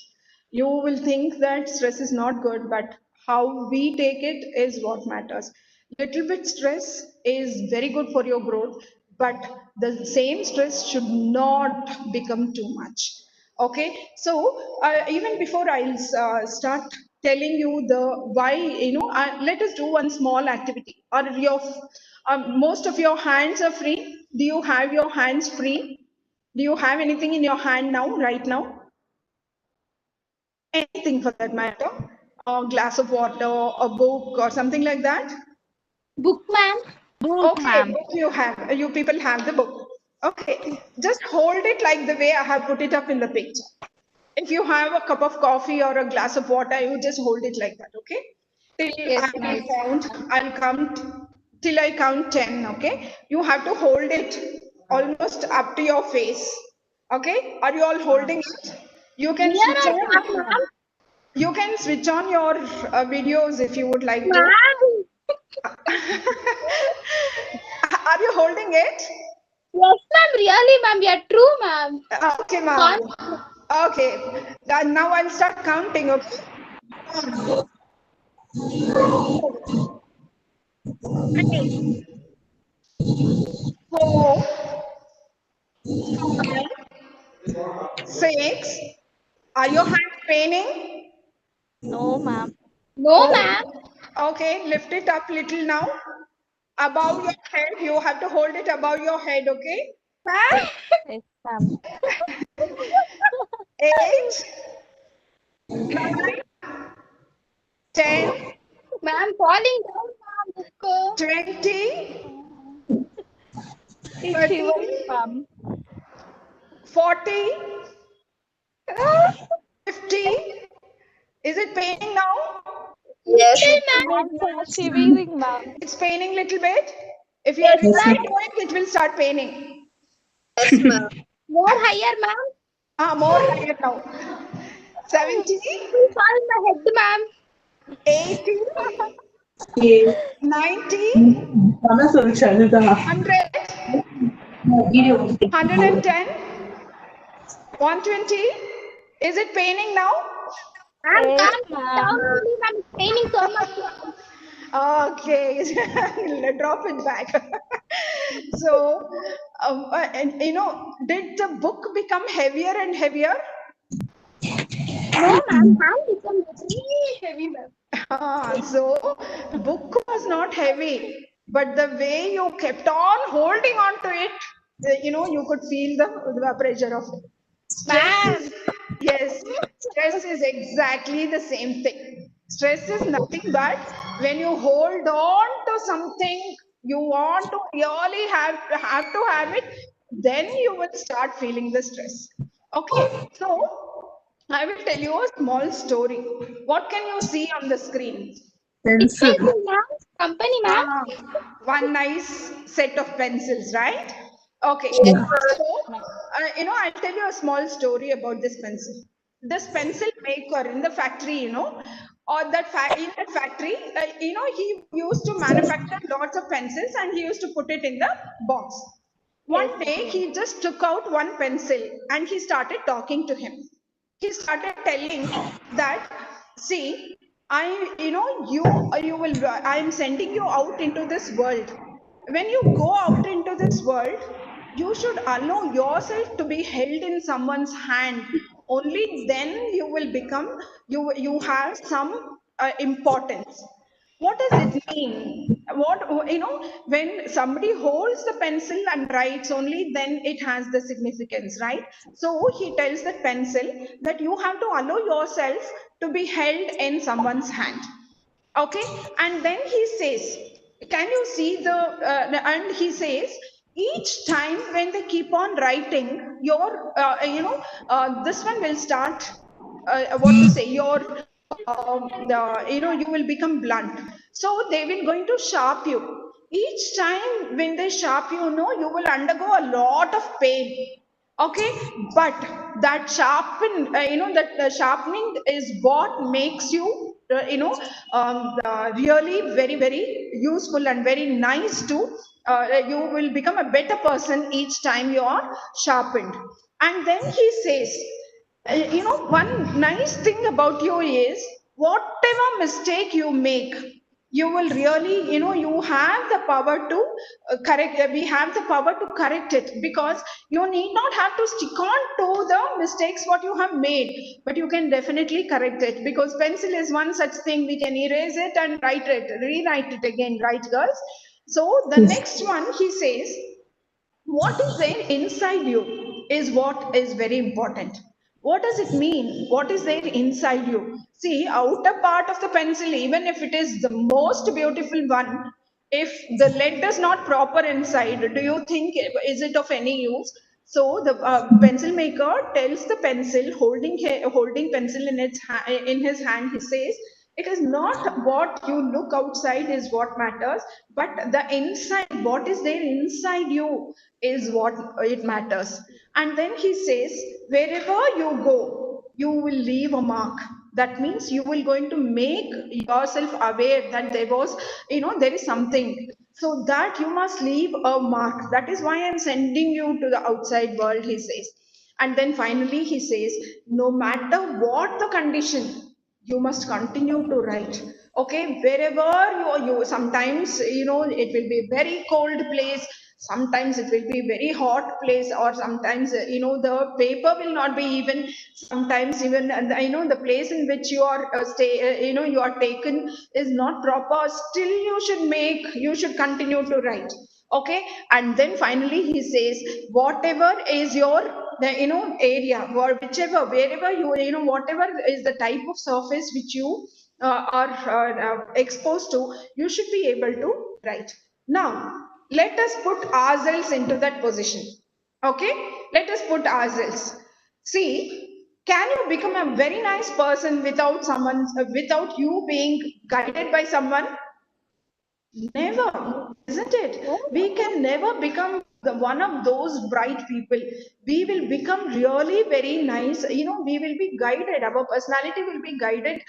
You will think that stress is not good, but how we take it is what matters. Little bit stress is very good for your growth, but the same stress should not become too much. Okay, so even before I'll start telling you the why, let us do one small activity. Are most of your hands are free? Do you have your hands free? Do you have anything in your hand now, right now? Anything for that matter? A glass of water, a book, or something like that? Book, ma'am. Book, Okay, ma'am. book you have. You people have the book. Okay, just hold it like the way I have put it up in the picture. If you have a cup of coffee or a glass of water, you just hold it like that, okay? Till Yes, I ma'am. will count, I'll count till I count 10, okay? You have to hold it almost up to your face, okay? Are you all holding it? You can Here switch I on, am, ma'am. you can switch on your videos if you would like to. Ma'am. Are you holding it? Yes, ma'am. Really, ma'am. We are true, ma'am. Okay, ma'am. Okay, now I'll start counting, okay? 4, 6. Are your hands paining? No, ma'am. No, No. ma'am. Okay, lift it up little now. Above your head, you have to hold it above your head, okay? Ma'am. Yes, ma'am. 8, 10, Ma'am, falling down, ma'am. Book. 20, It's 30, shivering, ma'am. 40, Ah, 50, 50. Is it paining now? Yes. Ma'am, so shivering, ma'am. It's paining little bit. If you are Yes, really ma'am. doing, it will start paining. Yes, ma'am. More higher, ma'am. More higher now. 70, It's all in my head, ma'am. 80, 90, 100, 110, 120. Is it paining now? Ma'am, Yes, calm down, ma'am. please. Ma'am, it's raining so much, ma'am. Okay, drop it back. So, and did the book become heavier and heavier? No, ma'am. Hand become very heavy, ma'am. So book was not heavy, but the way you kept on holding on to it, you could feel the pressure of it. Stress Ma'am. is, yes, stress is exactly the same thing. Stress is nothing but when you hold on to something you want to really have it, then you will start feeling the stress. Okay, so I will tell you a small story. What can you see on the screen? Which pencil, ma'am? Company, ma'am? Ah, one nice set of pencils, right? Okay. Yes, So, I'll tell you a small story about this pencil. This pencil maker in the factory, or in that factory, he used to manufacture lots of pencils and he used to put it in the box. One day, he just took out one pencil and he started talking to him. He started telling that, see, you will, I am sending you out into this world. When you go out into this world, you should allow yourself to be held in someone's hand. Only then you will become, you have some importance. What does it mean? When somebody holds the pencil and writes, only then it has the significance, right? So he tells that pencil that you have to allow yourself to be held in someone's hand. Okay, and then he says, can you see and he says, each time when they keep on writing, this one will start, what to say, you will become blunt. So they will going to sharp you. Each time when they sharp you, you will undergo a lot of pain. Okay, but that sharpening is what makes you really very very useful and very nice to you will become a better person each time you are sharpened. And then he says, one nice thing about you is whatever mistake you make, you will really, you have the power to we have the power to correct it, because you need not have to stick on to the mistakes what you have made, but you can definitely correct it, because pencil is one such thing, we can erase it and rewrite it again, right girls? So the next one he says, what is there inside you is what is very important. What does it mean? What is there inside you? See, outer part of the pencil, even if it is the most beautiful one, if the lead is not proper inside, do you think is it of any use? So the pencil maker tells the pencil, holding pencil in his hand, he says, it is not what you look outside is what matters, but the inside, what is there inside you is what it matters. And then he says, wherever you go, you will leave a mark. That means you will going to make yourself aware that there is something, so that you must leave a mark. That is why I'm sending you to the outside world, he says. And then finally he says, no matter what the condition, you must continue to write. Okay, wherever you sometimes, it will be very cold place, sometimes it will be very hot place, or sometimes, the paper will not be even, sometimes even, the place in which you are you are taken is not proper, still you should continue to write. Okay, and then finally he says, whatever is your area, or wherever you whatever is the type of surface which you are exposed to, you should be able to write. Now let us put ourselves into that position. Okay, let us put ourselves. See, Can you become a very nice person without without you being guided by someone? Never, isn't it? We can never become one of those bright people. We will become really very nice. We will be guided. Our personality will be guided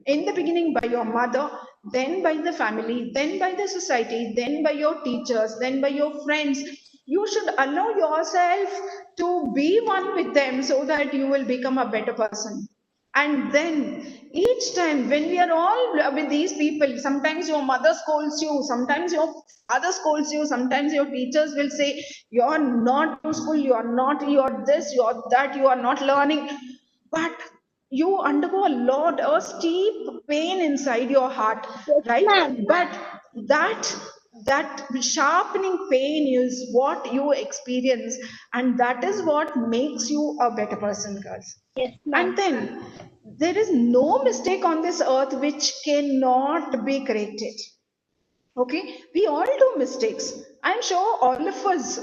in the beginning by your mother, then by the family, then by the society, then by your teachers, then by your friends. You should allow yourself to be one with them so that you will become a better person. And then each time when we are all with these people, sometimes your mother scolds you, sometimes your father scolds you, sometimes your teachers will say, you're not useful, you're not, you're this, you're that, you are not learning. But you undergo a steep pain inside your heart, Yes, right? ma'am. But that that sharpening pain is what you experience, and that is what makes you a better person, girls. Yes, And ma'am. then there is no mistake on this earth which cannot be corrected. Okay, we all do mistakes. I'm sure all of us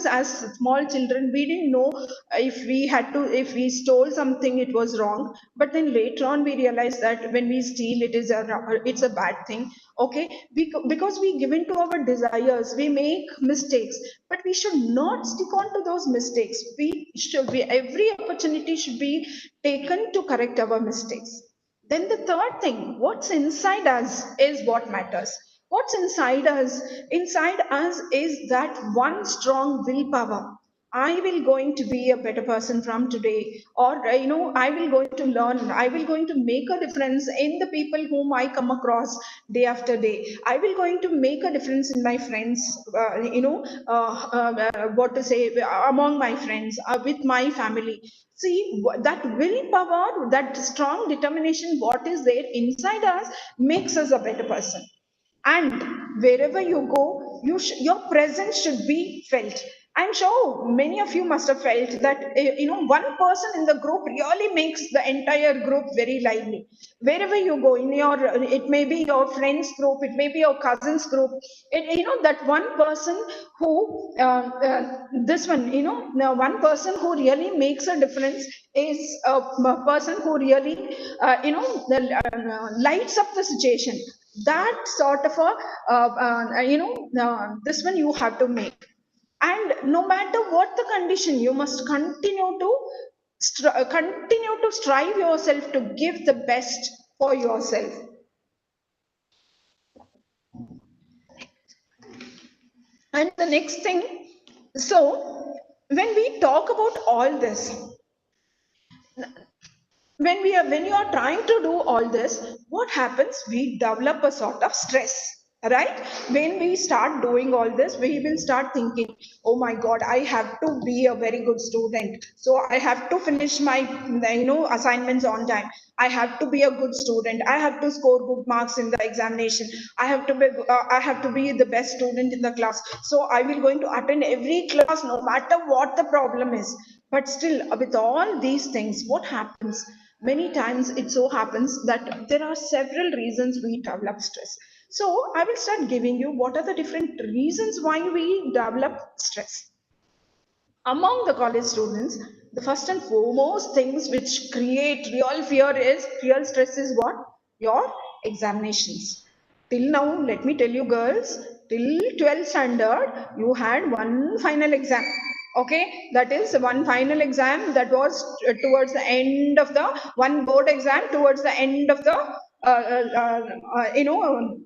as small children, we didn't know if we stole something, it was wrong. But then later on, we realized that when we steal, it's a bad thing. Okay, because we give in to our desires, we make mistakes, but we should not stick on to those mistakes. Every opportunity should be taken to correct our mistakes. Then the third thing, what's inside us is what matters. What's inside us? Inside us is that one strong willpower. I will going to be a better person from today, or I will going to learn. I will going to make a difference in the people whom I come across day after day. I will going to make a difference in my friends. What to say, among my friends, with my family. See, that willpower, that strong determination, what is there inside us makes us a better person. And wherever you go, your presence should be felt. I'm sure many of you must have felt that one person in the group really makes the entire group very lively. Wherever you go, it may be your friends group, it may be your cousins group. That one person who this one you know now one person who really makes a difference is person who really lights up the situation. That sort of a this one you have to make. And no matter what the condition, you must continue to strive yourself to give the best for yourself. And the next thing, so when we talk about all this, when you are trying to do all this, what happens? We develop a sort of stress, right? When we start doing all this, we will start thinking, oh my god, I have to be a very good student, so I have to finish my assignments on time. I have to be a good student, I have to score good marks in the examination. I have to be the best student in the class, so I will going to attend every class no matter what the problem is. But still, with all these things, what happens? Many times it so happens that there are several reasons we develop stress. So I will start giving you what are the different reasons why we develop stress. Among the college students, the first and foremost things which create real stress is what? Your examinations. Till now, let me tell you girls, till 12th standard, you had one final exam. Okay, that is one final exam that was towards the end of the one board exam towards the end of the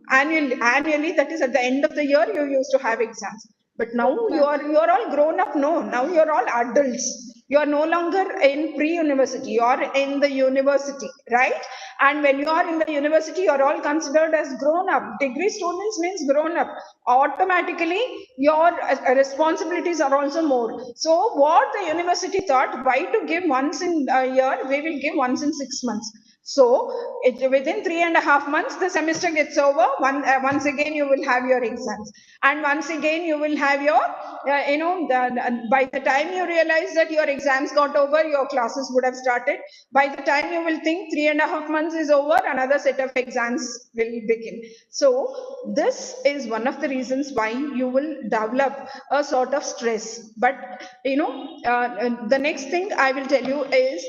annually, that is at the end of the year you used to have exams. But now you are all grown up. No, now you're all adults. You are no longer in pre-university. You are in the university, right? And when you are in the university, you are all considered as grown up. Degree students means grown up. Automatically, your responsibilities are also more. So, what the university thought, why to give once in a year, we will give once in 6 months. So, within 3.5 months, the semester gets over. Once again, you will have your exams, and once again, you will have your, by the time you realize that your exams got over, your classes would have started. By the time you will think 3.5 months is over, another set of exams will begin. So, this is one of the reasons why you will develop a sort of stress. But the next thing I will tell you is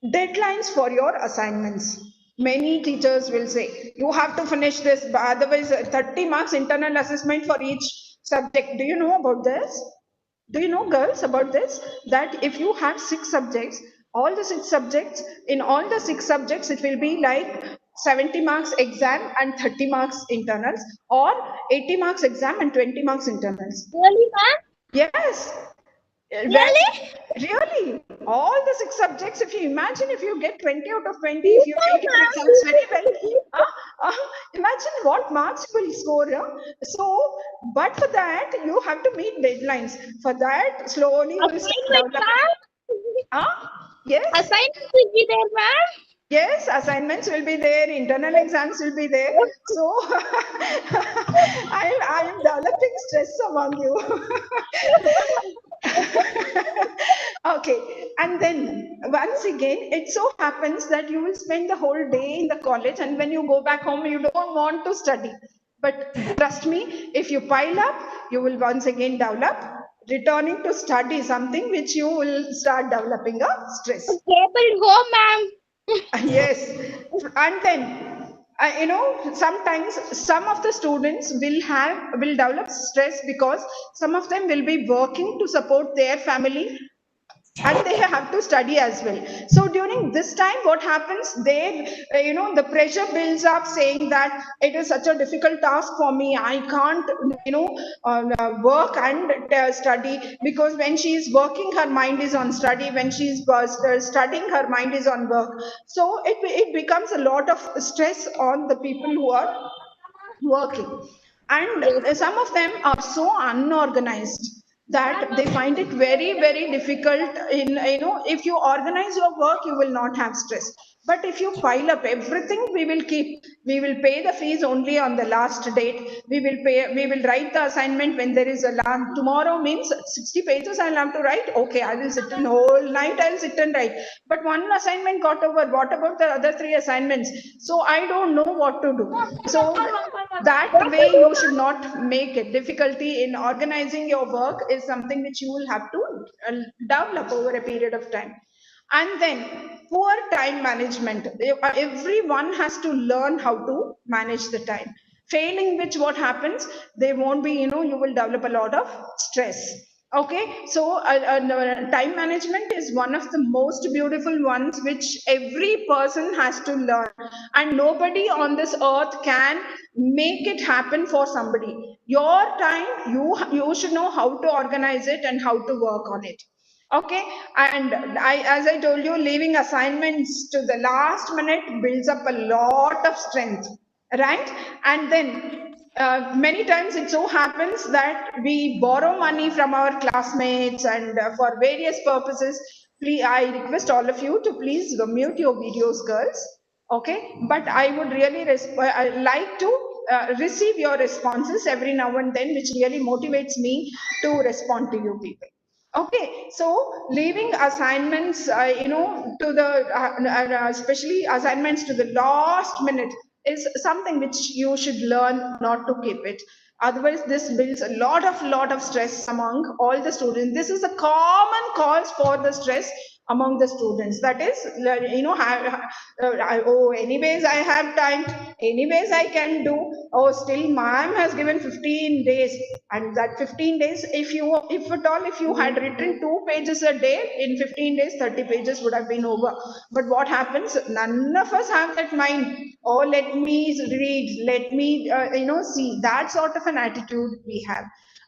Deadlines for your assignments. Many teachers will say, you have to finish this, otherwise 30 marks internal assessment for each subject. Do you know about this? Do you know, girls, about this? That if you have 6 subjects, all the 6 subjects, in all the 6 subjects, it will be like 70 marks exam and 30 marks internals, or 80 marks exam and 20 marks internals. Really, ma'am? Yes. When, Really? really, all the 6 subjects, if you imagine, if you get 20 out of 20, if you No, take your exams very well, ma'am. imagine what marks you will score. So, but for that, you have to meet deadlines. For that, slowly you will start Assignment, developing. ma'am. Yes, Assignment will be there, ma'am. yes, assignments will be there, internal exams will be there. So, I am developing stress among you. Okay, and then once again, it so happens that you will spend the whole day in the college, and when you go back home, you don't want to study. But trust me, if you pile up, you will once again develop. Returning to study something which you will start developing a stress. Cable home, ma'am. Yes, and then sometimes some of the students will develop stress because some of them will be working to support their family, and they have to study as well. So during this time, what happens, the pressure builds up, saying that it is such a difficult task for me, I can't work and study, because when she is working, her mind is on study, when she is studying, her mind is on work. So it becomes a lot of stress on the people who are working. And some of them are so unorganized that they find it very, very difficult. If you organize your work, you will not have stress. But if you pile up everything, we will pay the fees only on the last date. We will write the assignment when there is a last. Tomorrow means 60 pages I'll have to write. Okay, I will sit in whole night, I'll sit and write. But one assignment got over. What about the other 3 assignments? So I don't know what to do. So that What to way, do, you should ma'am? not make it. Difficulty in organizing your work is something which you will have to develop over a period of time. And then poor time management. Everyone has to learn how to manage the time. Failing which, what happens, they won't be, you will develop a lot of stress. Okay, so time management is one of the most beautiful ones which every person has to learn, and nobody on this earth can make it happen for somebody. Your time, you should know how to organize it and how to work on it. Okay, and as I told you, leaving assignments to the last minute builds up a lot of strength, right? And then many times it so happens that we borrow money from our classmates, and for various purposes. Please, I request all of you to please mute your videos, girls. Okay, but I would really like to receive your responses every now and then, which really motivates me to respond to you people. Okay, so leaving assignments, to the especially assignments to the last minute is something which you should learn not to keep it. Otherwise, this builds a lot of stress among all the students. This is a common cause for the stress among the students. That is, oh, anyways, I have time. Anyways, I can do. Oh, still, ma'am has given 15 days, and that 15 days, if at all, if you had written 2 pages a day in 15 days, 30 pages would have been over. But what happens? None of us have that mind. Oh, let me read. Let me, see. That sort of an attitude we have.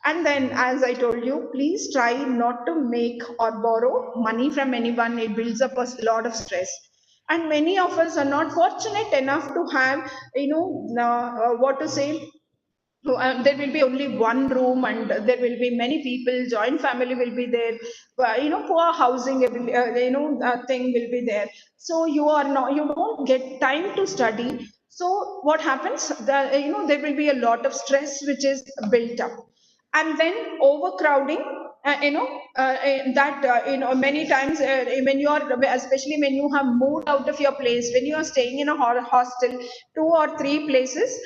And then, as I told you, please try not to make or borrow money from anyone. It builds up a lot of stress. And many of us are not fortunate enough to have, what to say, there will be only one room, and there will be many people, joint family will be there, poor housing, thing will be there. So you don't get time to study. So what happens, there will be a lot of stress which is built up. And then overcrowding. many times when you are, especially when you have moved out of your place, when you are staying in a hostel, 2 or 3 places,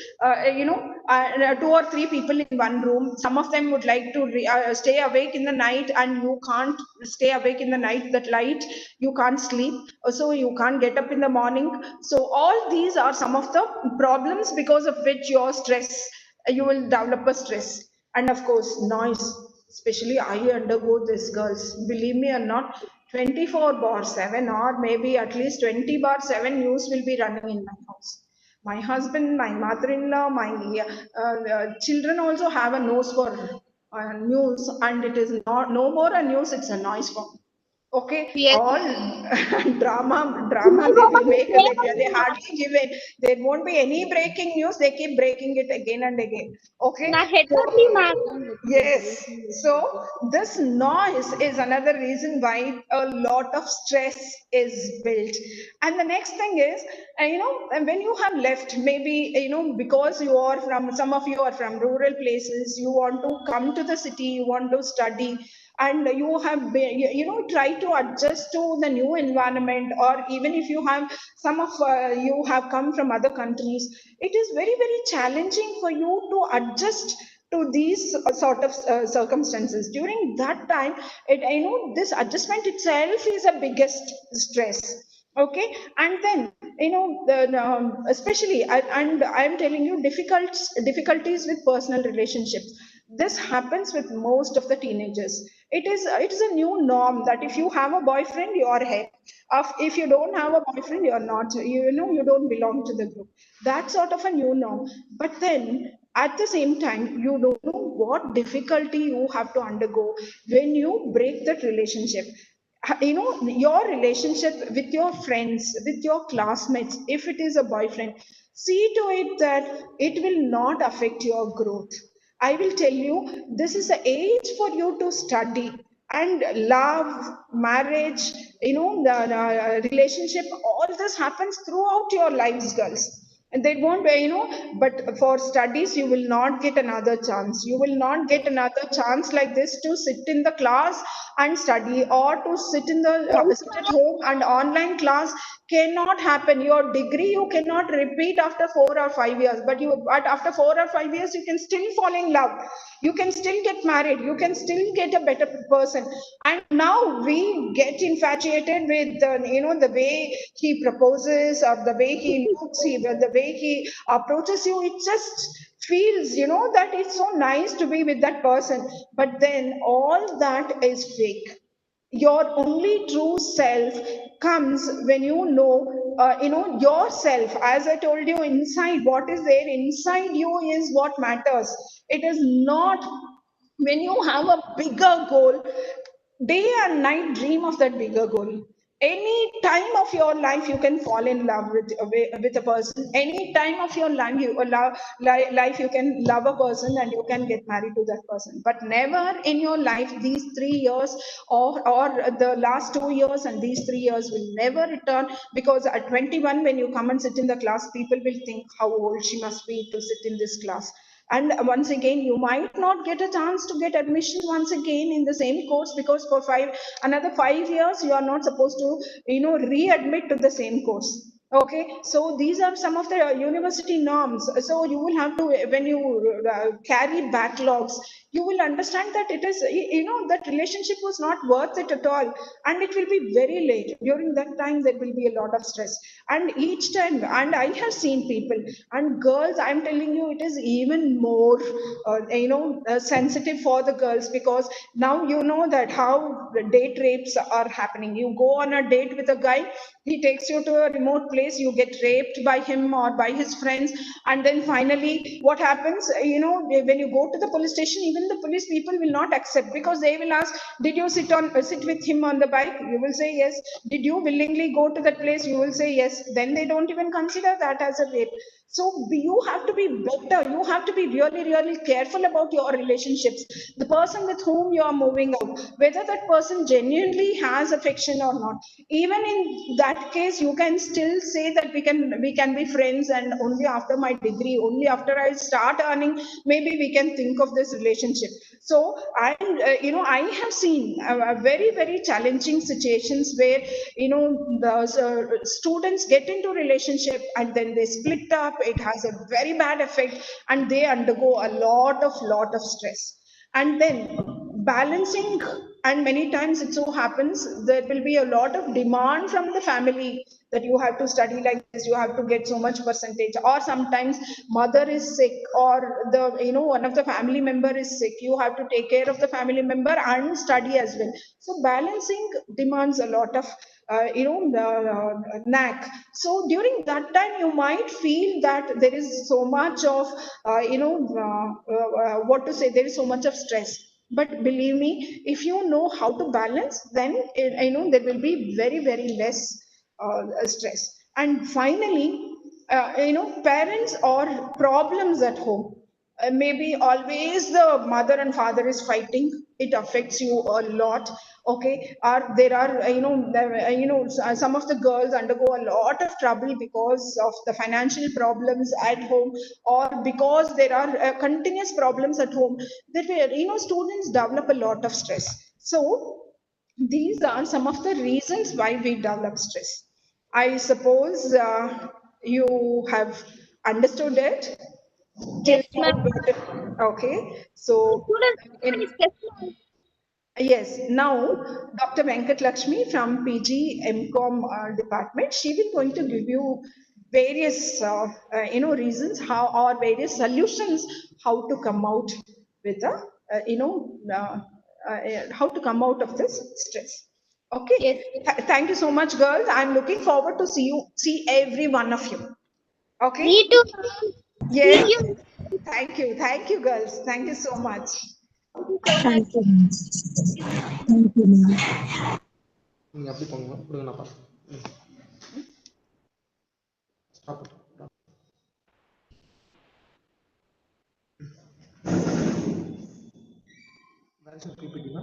two or three people in one room, some of them would like to stay awake in the night, and you can't stay awake in the night, that light, you can't sleep, so you can't get up in the morning. So all these are some of the problems because of which your stress, you will develop a stress. And of course, noise, especially I undergo this, girls, believe me or not, 24 bar 7 or maybe at least 20 bar 7 news will be running in my house. My husband, my mother-in-law, my children also have a nose for news, and it is not no more a news, it's a noise for me. Okay, Yes. all drama My they mama will is make. They same. hardly give it. There won't be any breaking news. They keep breaking it again and again. Okay, My head so only, ma'am. yes, so this noise is another reason why a lot of stress is built. And the next thing is, and when you have left, maybe, because you are from, some of you are from rural places, you want to come to the city, you want to study, and you have been, try to adjust to the new environment, or even if you have, some of you have come from other countries, it is very, very challenging for you to adjust to these sort of circumstances. During that time, this adjustment itself is a biggest stress. Okay, and then, especially, and I'm telling you, difficulties with personal relationships. This happens with most of the teenagers. It is a new norm that if you have a boyfriend, you are head. If you don't have a boyfriend, you're not. You don't belong to the group. That sort of a new norm. But then at the same time, you don't know what difficulty you have to undergo when you break that relationship. Your relationship with your friends, with your classmates, if it is a boyfriend, see to it that it will not affect your growth. I will tell you, this is the age for you to study, and love, marriage, the relationship, all this happens throughout your lives, girls. And they won't but for studies, you will not get another chance. You will not get another chance like this to sit in the class and study, or to sit in the sit at home and online class cannot happen. Your degree you cannot repeat after 4 or 5 years, but after 4 or 5 years you can still fall in love, you can still get married, you can still get a better person. And now we get infatuated with the way he proposes, or the way he looks, the way he approaches you. It just feels, that it's so nice to be with that person. But then all that is fake. Your only true self comes when yourself. As I told you, inside, what is there inside you is what matters. It is not, when you have a bigger goal, day and night dream of that bigger goal. Any time of your life you can fall in love with a person. Any time of your life life you can love a person and you can get married to that person. But never in your life these 3 years, or the last 2 years and these 3 years will never return. Because at 21, when you come and sit in the class, people will think how old she must be to sit in this class. And once again, you might not get a chance to get admission once again in the same course, because for another 5 years you are not supposed to readmit to the same course. Okay, so these are some of the university norms. So you will have to, when you carry backlogs, you will understand that it is, that relationship was not worth it at all, and it will be very late. During that time there will be a lot of stress. And each time, and I have seen people, and girls, I'm telling you, it is even more sensitive for the girls, because now you know that how the date rapes are happening. You go on a date with a guy, he takes you to a remote place, you get raped by him or by his friends. And then finally what happens, when you go to the police station, even the police people will not accept, because they will ask, did you sit with him on the bike? You will say yes. Did you willingly go to that place? You will say yes. Then they don't even consider that as a rape. So you have to be better. You have to be really, really careful about your relationships. The person with whom you are moving out, whether that person genuinely has affection or not. Even in that case, you can still say that we can be friends, and only after my degree, only after I start earning, maybe we can think of this relationship. So I have seen very very challenging situations where the students get into relationship and then they split up. It has a very bad effect, and they undergo a lot of stress. And then balancing, and many times it so happens there will be a lot of demand from the family that you have to study like this, you have to get so much percentage, or sometimes mother is sick, or the one of the family member is sick, you have to take care of the family member and study as well. So balancing demands a lot of knack. So during that time you might feel that there is so much of what to say, there is so much of stress. But believe me, if you know how to balance, then there will be very very less stress. And finally, parents or problems at home, maybe always the mother and father is fighting, it affects you a lot. Okay, or there are some of the girls undergo a lot of trouble because of the financial problems at home, or because there are continuous problems at home, that students develop a lot of stress. So these are some of the reasons why we develop stress. I suppose you have understood it till Yes, ma'am. now. Okay, so Students in very stress, ma'am. yes, now Dr. Venkat Lakshmi from PG MCOM department, she will going to give you various reasons how, or various solutions how to come out with a how to come out of this stress. Yes. Okay, thank you so much, girls. I'm looking forward to see every one of you. Okay. Me too, ma'am. Yes. See you. Thank you, girls. Thank you so much. Thank you so much. Thank you, ma'am. Thank you, ma'am. நீங்கள் அப்படி போங்க கொடுங்க நான் பார்த்து stop vaccine பிபிடினா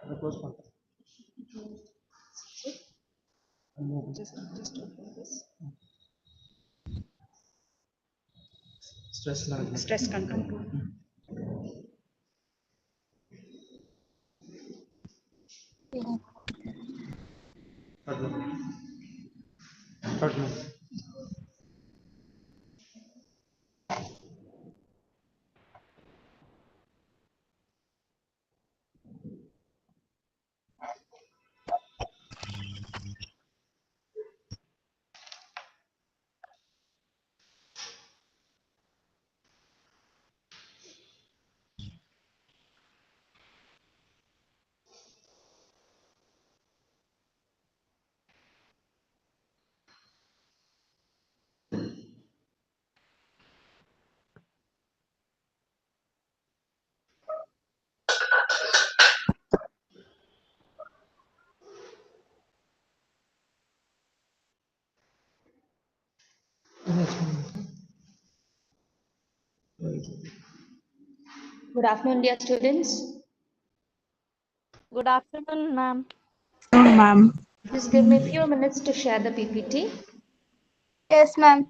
அதை close பண்ணுறேன் ஸ்ட்ரெஸ்லாம் Stress control. Start Good afternoon, dear students. Good afternoon, ma'am. No, ma'am. Just give me a few minutes to share the PPT. Yes, ma'am.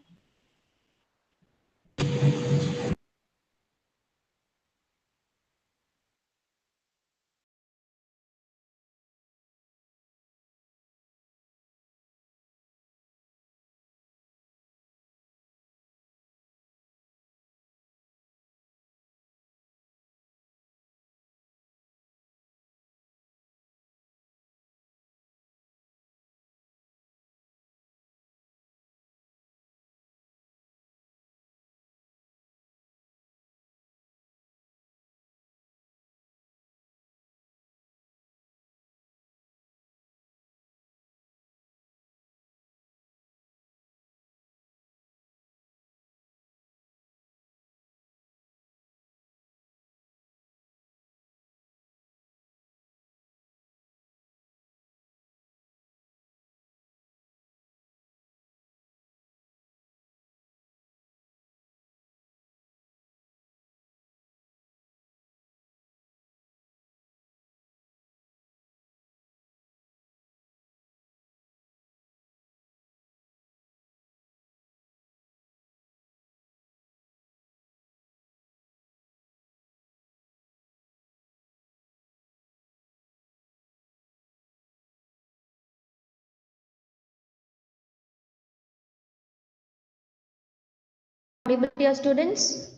audible, dear students?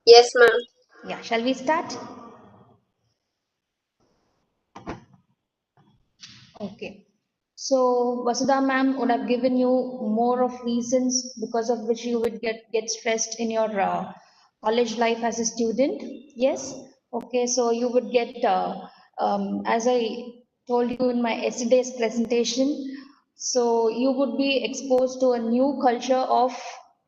Yes, ma'am. Yeah, shall we start? Okay. So Vasudha ma'am would have given you more of reasons because of which you would get stressed in your college life as a student. Yes. Okay. So you would get, as I told you in my yesterday's presentation, so you would be exposed to a new culture of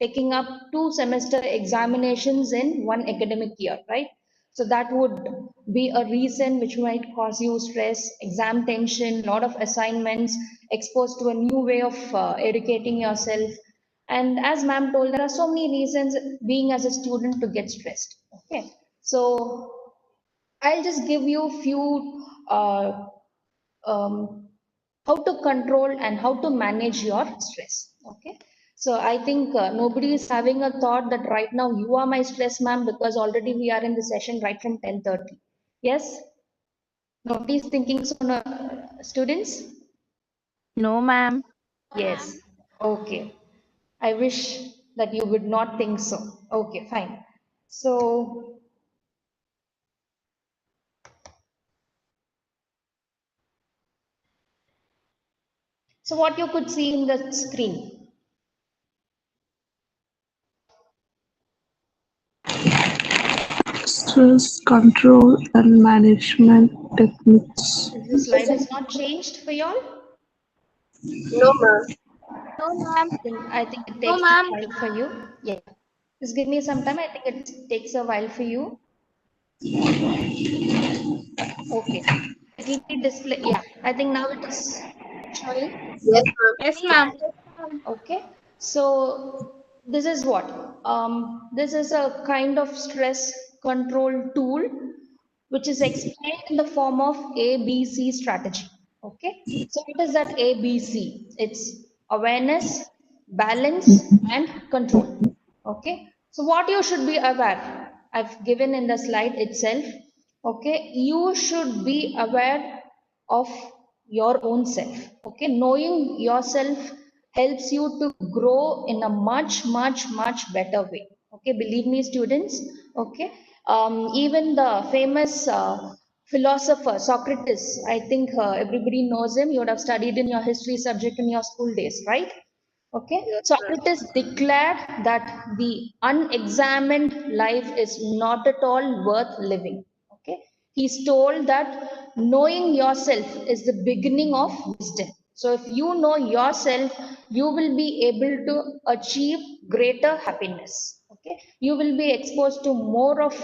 taking up 2 semester examinations in one academic year, right? So that would be a reason which might cause you stress, exam tension, lot of assignments, exposed to a new way of educating yourself. And as ma'am told, there are so many reasons being as a student to get stressed. Okay, so I'll just give you few um, how to control and how to manage your stress. Okay, so I think nobody is having a thought that right now you are my stress ma'am, because already we are in the session right from 10:30. Yes, nobody is thinking so, no, students. No, ma'am. Yes, okay, I wish that you would not think so. Okay, fine. So what you could see in the screen. Stress control and management techniques. The slide has not changed for y'all. No, ma'am. No, ma'am. I think it No, takes a ma'am. while for you. Yeah. Just give me some time. I think it takes a while for you. Okay. It will be display. Yeah. I think now it is showing. Yes, ma'am. Yes, ma'am. Okay. So this is what? This is a kind of stress control tool which is explained in the form of ABC strategy. Okay. So what is that ABC? It's awareness, balance, and control. Okay. So what you should be aware, I've given in the slide itself. Okay. You should be aware of your own self. Okay. Knowing yourself helps you to grow in a much better way. Okay. Believe me, students. Okay. Even the famous philosopher Socrates, I think everybody knows him. You would have studied in your history subject in your school days, right? Okay, Yes, ma'am. Socrates declared that the unexamined life is not at all worth living. Okay, he's told that knowing yourself is the beginning of wisdom. So, if you know yourself, you will be able to achieve greater happiness. Okay, you will be exposed to more of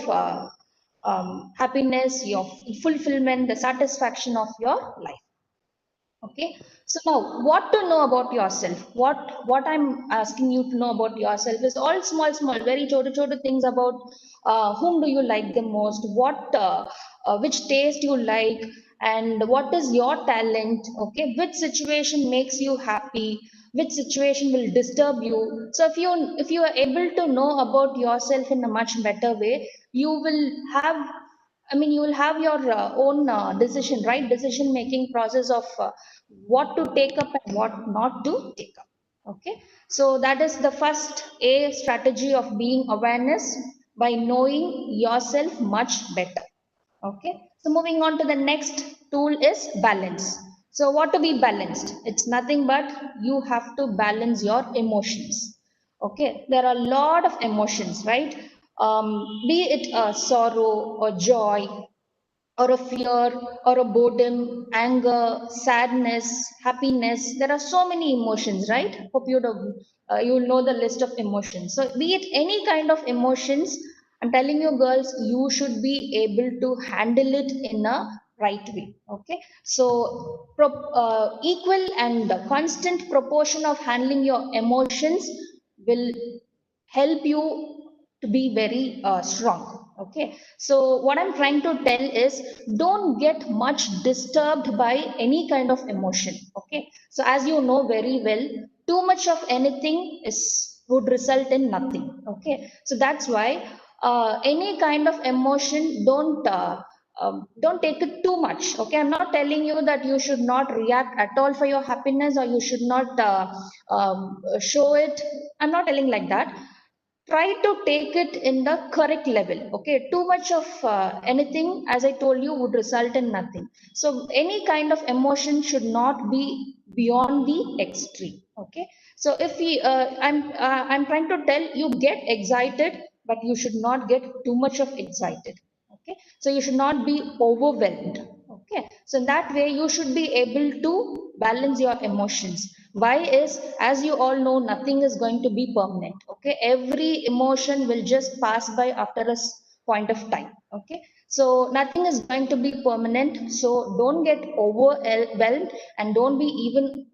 happiness, your fulfillment, the satisfaction of your life. Okay, so now what to know about yourself? What I'm asking you to know about yourself is all small, very chota things about whom do you like the most, what which taste you like, and what is your talent. Okay, which situation makes you happy, which situation will disturb you. So if you are able to know about yourself in a much better way, you will have, I mean, you will have your own decision, right? Decision making process of what to take up and what not to take up. Okay. So that is the first A strategy of being awareness, by knowing yourself much better. Okay. So moving on to the next tool is balance. So what to be balanced? It's nothing but you have to balance your emotions. Okay. There are a lot of emotions, right? Be it a sorrow or joy, or a fear, or a boredom, anger, sadness, happiness. There are so many emotions, right? Hope you know the list of emotions. So be it any kind of emotions, I'm telling you, girls, you should be able to handle it in a right way. Okay. So equal and constant proportion of handling your emotions will help you to be very strong. Okay, so what I'm trying to tell is, don't get much disturbed by any kind of emotion. Okay, so as you know very well, too much of anything is would result in nothing. Okay, so that's why any kind of emotion, don't take it too much. Okay, I'm not telling you that you should not react at all for your happiness, or you should not show it. I'm not telling like that. try to take it in the correct level. Okay, too much of anything, as I told you, would result in nothing. So any kind of emotion should not be beyond the extreme. Okay, so if we I'm trying to tell you, get excited, but you should not get too much of excited. Okay, so you should not be overwhelmed. Okay, so in that way you should be able to balance your emotions. Why is, as you all know, nothing is going to be permanent. Okay, every emotion will just pass by after a point of time. Okay, so nothing is going to be permanent, so don't get overwhelmed, and don't be even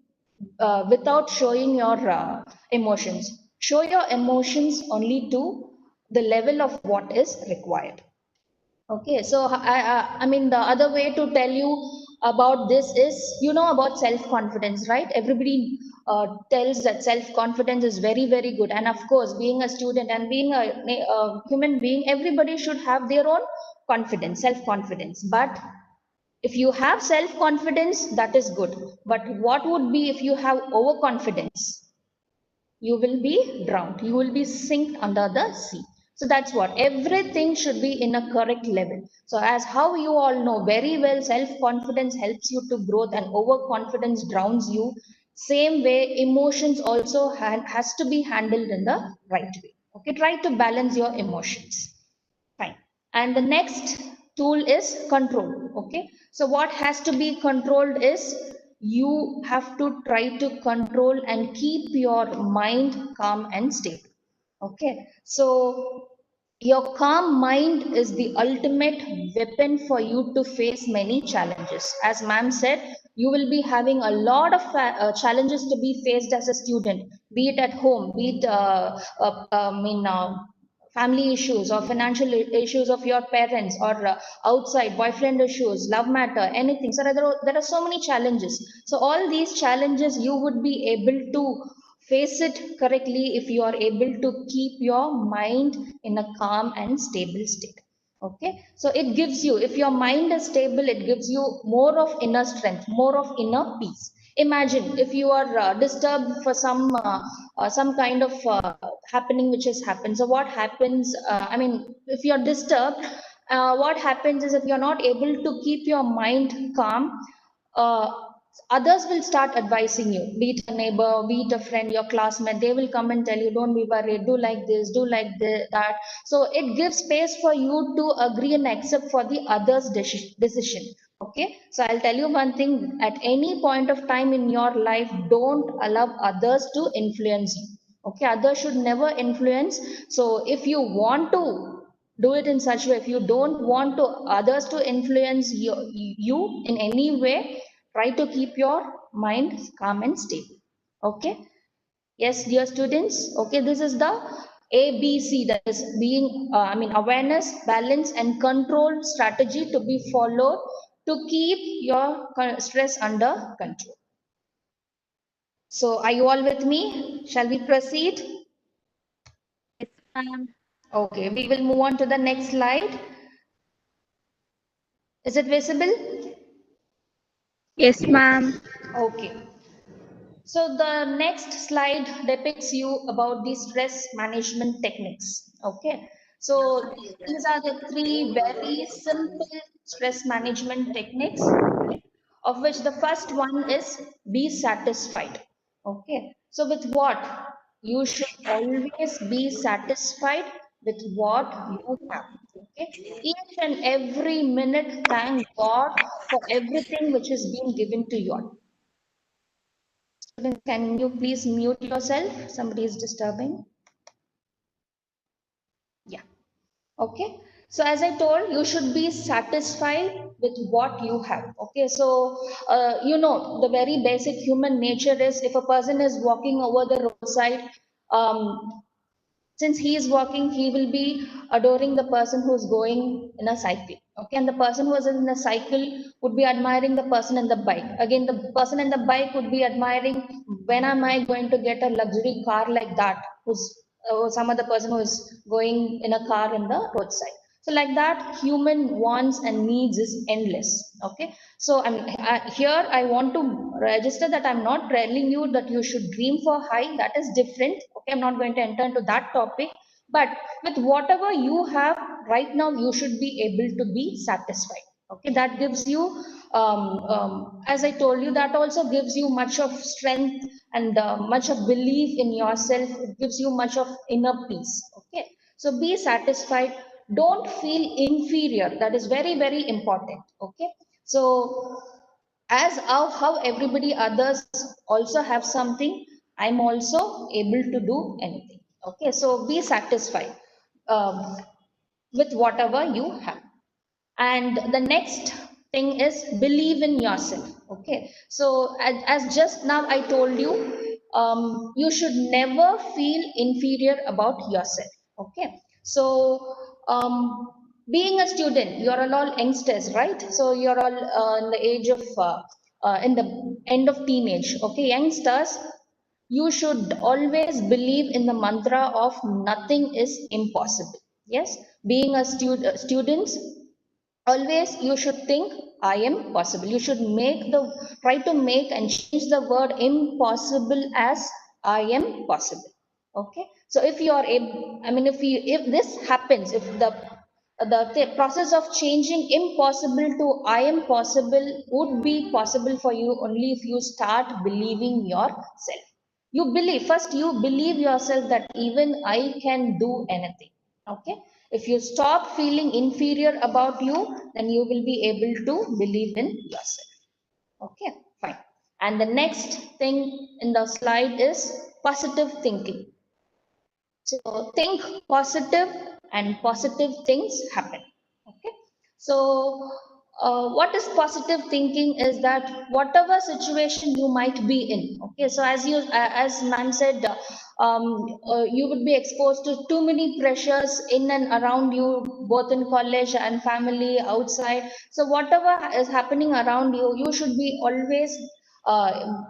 without showing your emotions. Show your emotions only to the level of what is required. Okay, so I mean, the other way to tell you about this is, you know about self-confidence, right? Everybody tells that self-confidence is very, very good. And of course, being a student and being a human being, everybody should have their own confidence, self-confidence. But if you have self-confidence, that is good. But what would be if you have overconfidence? You will be drowned, you will be sink under the sea. So that's what, everything should be in a correct level. So as how you all know very well, self confidence helps you to growth and overconfidence drowns you. Same way, emotions also has to be handled in the right way. Okay, try to balance your emotions. Fine. And the next tool is control. Okay. So what has to be controlled is, you have to try to control and keep your mind calm and stable. Okay. So your calm mind is the ultimate weapon for you to face many challenges. As ma'am said, you will be having a lot of challenges to be faced as a student, be it at home, be it family issues or financial issues of your parents, or outside boyfriend issues, love matter, anything. So there are so many challenges. So all these challenges you would be able to face it correctly if you are able to keep your mind in a calm and stable state. Okay, so it gives you, if your mind is stable, it gives you more of inner strength, more of inner peace. Imagine if you are disturbed for some kind of happening which has happened. So what happens, I mean, if you're disturbed, what happens is, if you're not able to keep your mind calm, uh, others will start advising you, be it a neighbor, be it a friend, your classmate. They will come and tell you, don't be worried, do like this, do like that. So it gives space for you to agree and accept for the others decision. Okay, so I'll tell you one thing, at any point of time in your life, don't allow others to influence you. Okay, others should never influence. So if you want to do it in such way, if you don't want to others to influence you in any way, try to keep your mind calm and stable. Okay, yes dear students. Okay, this is the ABC, that is being awareness, balance and control strategy to be followed to keep your stress under control. So are you all with me? Shall we proceed? Yes, ma'am. Okay, we will move on to the next slide. Is it visible? Yes, ma'am. Okay. So the next slide depicts you about the stress management techniques. Okay. So these are the three very simple stress management techniques, okay, of which the first one is be satisfied. Okay. So with what? You should always be satisfied with what you have. Okay. Each and every minute, thank God for everything which is being given to you. Students, can you please mute yourself? Somebody is disturbing. Yeah. Okay. So as I told, you should be satisfied with what you have. Okay. So, the very basic human nature is, if a person is walking over the roadside, um, since he is walking, he will be adoring the person who is going in a cycle. Okay, and the person who is in a cycle would be admiring the person in the bike. Again, the person in the bike would be admiring, when am I going to get a luxury car like that, who's some other person who is going in a car in the roadside. So like that, human wants and needs is endless. Okay, so here I want to register that I'm not telling you that you should dream for high. That is different. Okay, I'm not going to enter into that topic. But with whatever you have right now, you should be able to be satisfied. Okay, that gives you, as I told you, that also gives you much of strength and much of belief in yourself. It gives you much of inner peace. Okay, so be satisfied. Don't feel inferior. That is very, very important. Okay, so as how everybody others also have something, I'm also able to do anything. Okay, so be satisfied um, with whatever you have. And the next thing is believe in yourself. Okay, so as just now I told you, you should never feel inferior about yourself. Okay, so being a student, you're all youngsters, right? So you're all in the age of in the end of teenage. Okay, youngsters, you should always believe in the mantra of nothing is impossible. Yes, being a students, always you should think I am possible. You should try to make and change the word impossible as I am possible. Okay, so if you are able, I mean, if this happens, if the process of changing impossible to I am possible would be possible for you only if you start believing yourself. You believe first, you believe yourself that even I can do anything. Okay, if you stop feeling inferior about you, then you will be able to believe in yourself. Okay, fine. And the next thing in the slide is positive thinking. So think positive and positive things happen. Okay. So what is positive thinking is that whatever situation you might be in. Okay. So as ma'am said, you would be exposed to too many pressures in and around you, both in college and family outside. So whatever is happening around you, you should be always uh,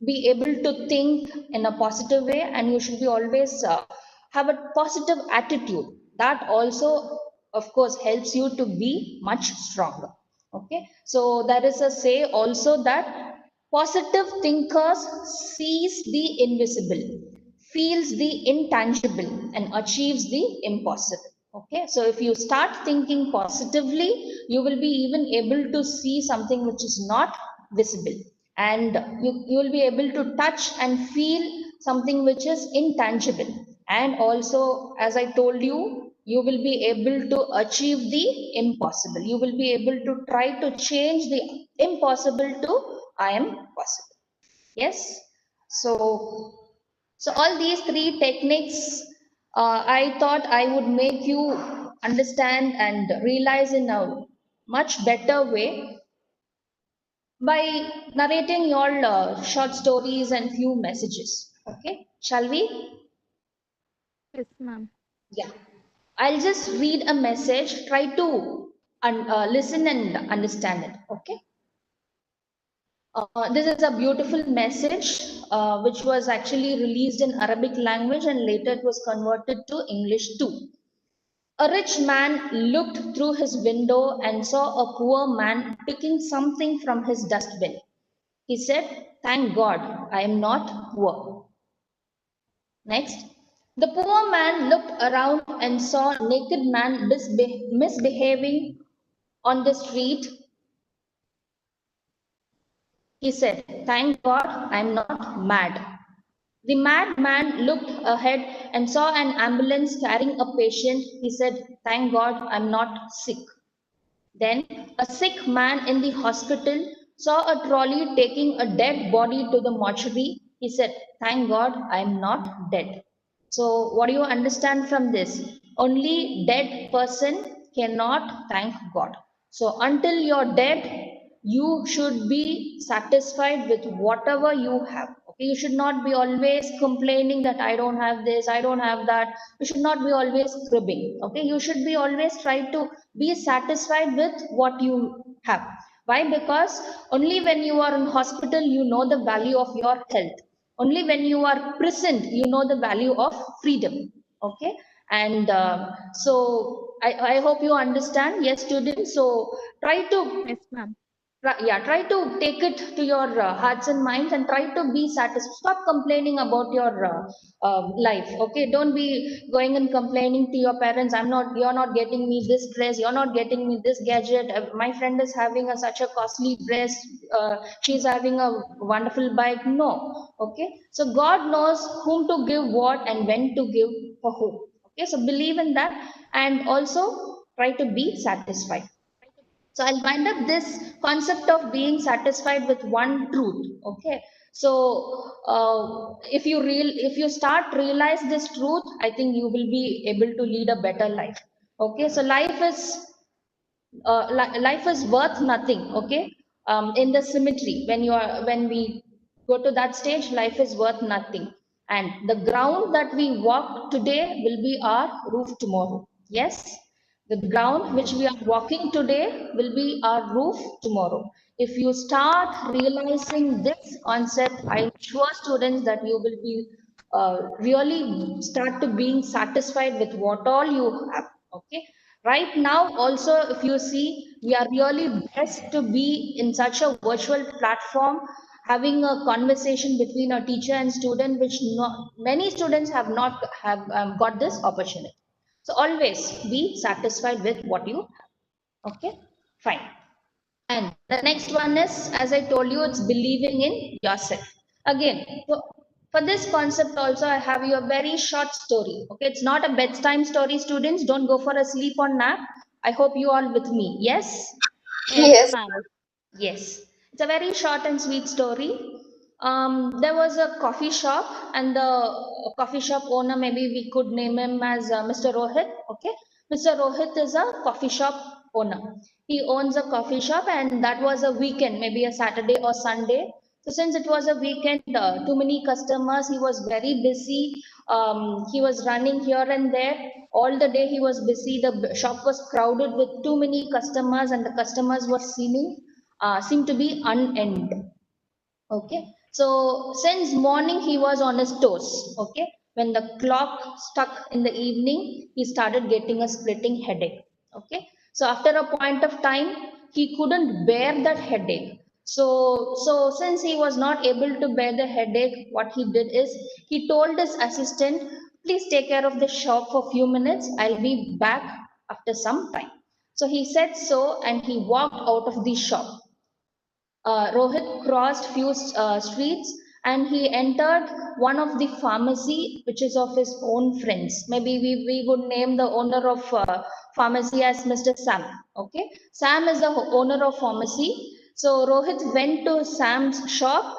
be able to think in a positive way, and you should be always have a positive attitude. That also of course helps you to be much stronger. Okay, so there is a say also that positive thinkers sees the invisible, feels the intangible, and achieves the impossible. Okay, so if you start thinking positively, you will be even able to see something which is not visible, and you will be able to touch and feel something which is intangible. And also, as I told you, you will be able to achieve the impossible. You will be able to try to change the impossible to I am possible. Yes, so all these three techniques, I thought I would make you understand and realize in a much better way by narrating your short stories and few messages. Okay, shall we? Yes, ma'am. Yeah. I'll just read a message. Try to listen and understand it. Okay. This is a beautiful message which was actually released in Arabic language, and later it was converted to English too. A rich man looked through his window and saw a poor man picking something from his dustbin. He said, "Thank God, I am not poor." Next, the poor man looked around and saw a naked man misbehaving on the street. He said, "Thank God I'm not mad." The madman looked ahead and saw an ambulance carrying a patient. He said, "Thank God I'm not sick." Then a sick man in the hospital saw a trolley taking a dead body to the mortuary. He said, "Thank God I'm not dead." So what do you understand from this? Only dead person cannot thank God. So until you're dead, you should be satisfied with whatever you have. Okay, you should not be always complaining that I don't have this, I don't have that. You should not be always cribbing. Okay, you should be always try to be satisfied with what you have. Why? Because only when you are in hospital, you know the value of your health. Only when you are present, you know the value of freedom. Okay, and so I hope you understand. Yes, students. So try to Yes, ma'am. try to take it to your hearts and minds and try to be satisfied. Stop complaining about your life. Okay, don't be going and complaining to your parents, you're not getting me this dress, you're not getting me this gadget. My friend is having such a costly dress, she's having a wonderful bike. No. Okay, so God knows whom to give what and when to give for whom. Okay, so believe in that and also try to be satisfied. So I'll wind up this concept of being satisfied with one truth. Okay. So if you start realize this truth, I think you will be able to lead a better life. Okay. So life is worth nothing. Okay. In the symmetry, when we go to that stage, life is worth nothing. And the ground that we walk today will be our roof tomorrow. Yes. The ground which we are walking today will be our roof tomorrow. If you start realizing this concept, I'm sure students that you will be really start to being satisfied with what all you have. Okay. Right now, also, if you see, we are really blessed to be in such a virtual platform, having a conversation between a teacher and student, which many students have not have got this opportunity. So always be satisfied with what you have. Okay, fine. And the next one is, as I told you, it's believing in yourself. Again, for this concept also, I have you a very short story. Okay, it's not a bedtime story, students. Don't go for a sleep or nap. I hope you all with me. Yes? Yes, Yes. ma'am. Yes, it's a very short and sweet story. There was a coffee shop, and the coffee shop owner, maybe we could name him as Mr. Rohit. Okay, Mr. Rohit is a coffee shop owner. He owns a coffee shop, and that was a weekend, maybe a Saturday or Sunday. So since it was a weekend, too many customers, he was very busy. He was running here and there. All the day he was busy. The shop was crowded with too many customers, and the customers were seemed to be unend. Okay, so since morning he was on his toes. Okay, when the clock struck in the evening, he started getting a splitting headache. Okay, so after a point of time, he couldn't bear that headache. So since he was not able to bear the headache, what he did is he told his assistant, "Please take care of the shop for a few minutes. I'll be back after some time." So he said so, and he walked out of the shop. Rohit crossed few streets and he entered one of the pharmacy which is of his own friends. Maybe we would name the owner of pharmacy as Mr. Sam. Okay, Sam is the owner of pharmacy. So Rohit went to Sam's shop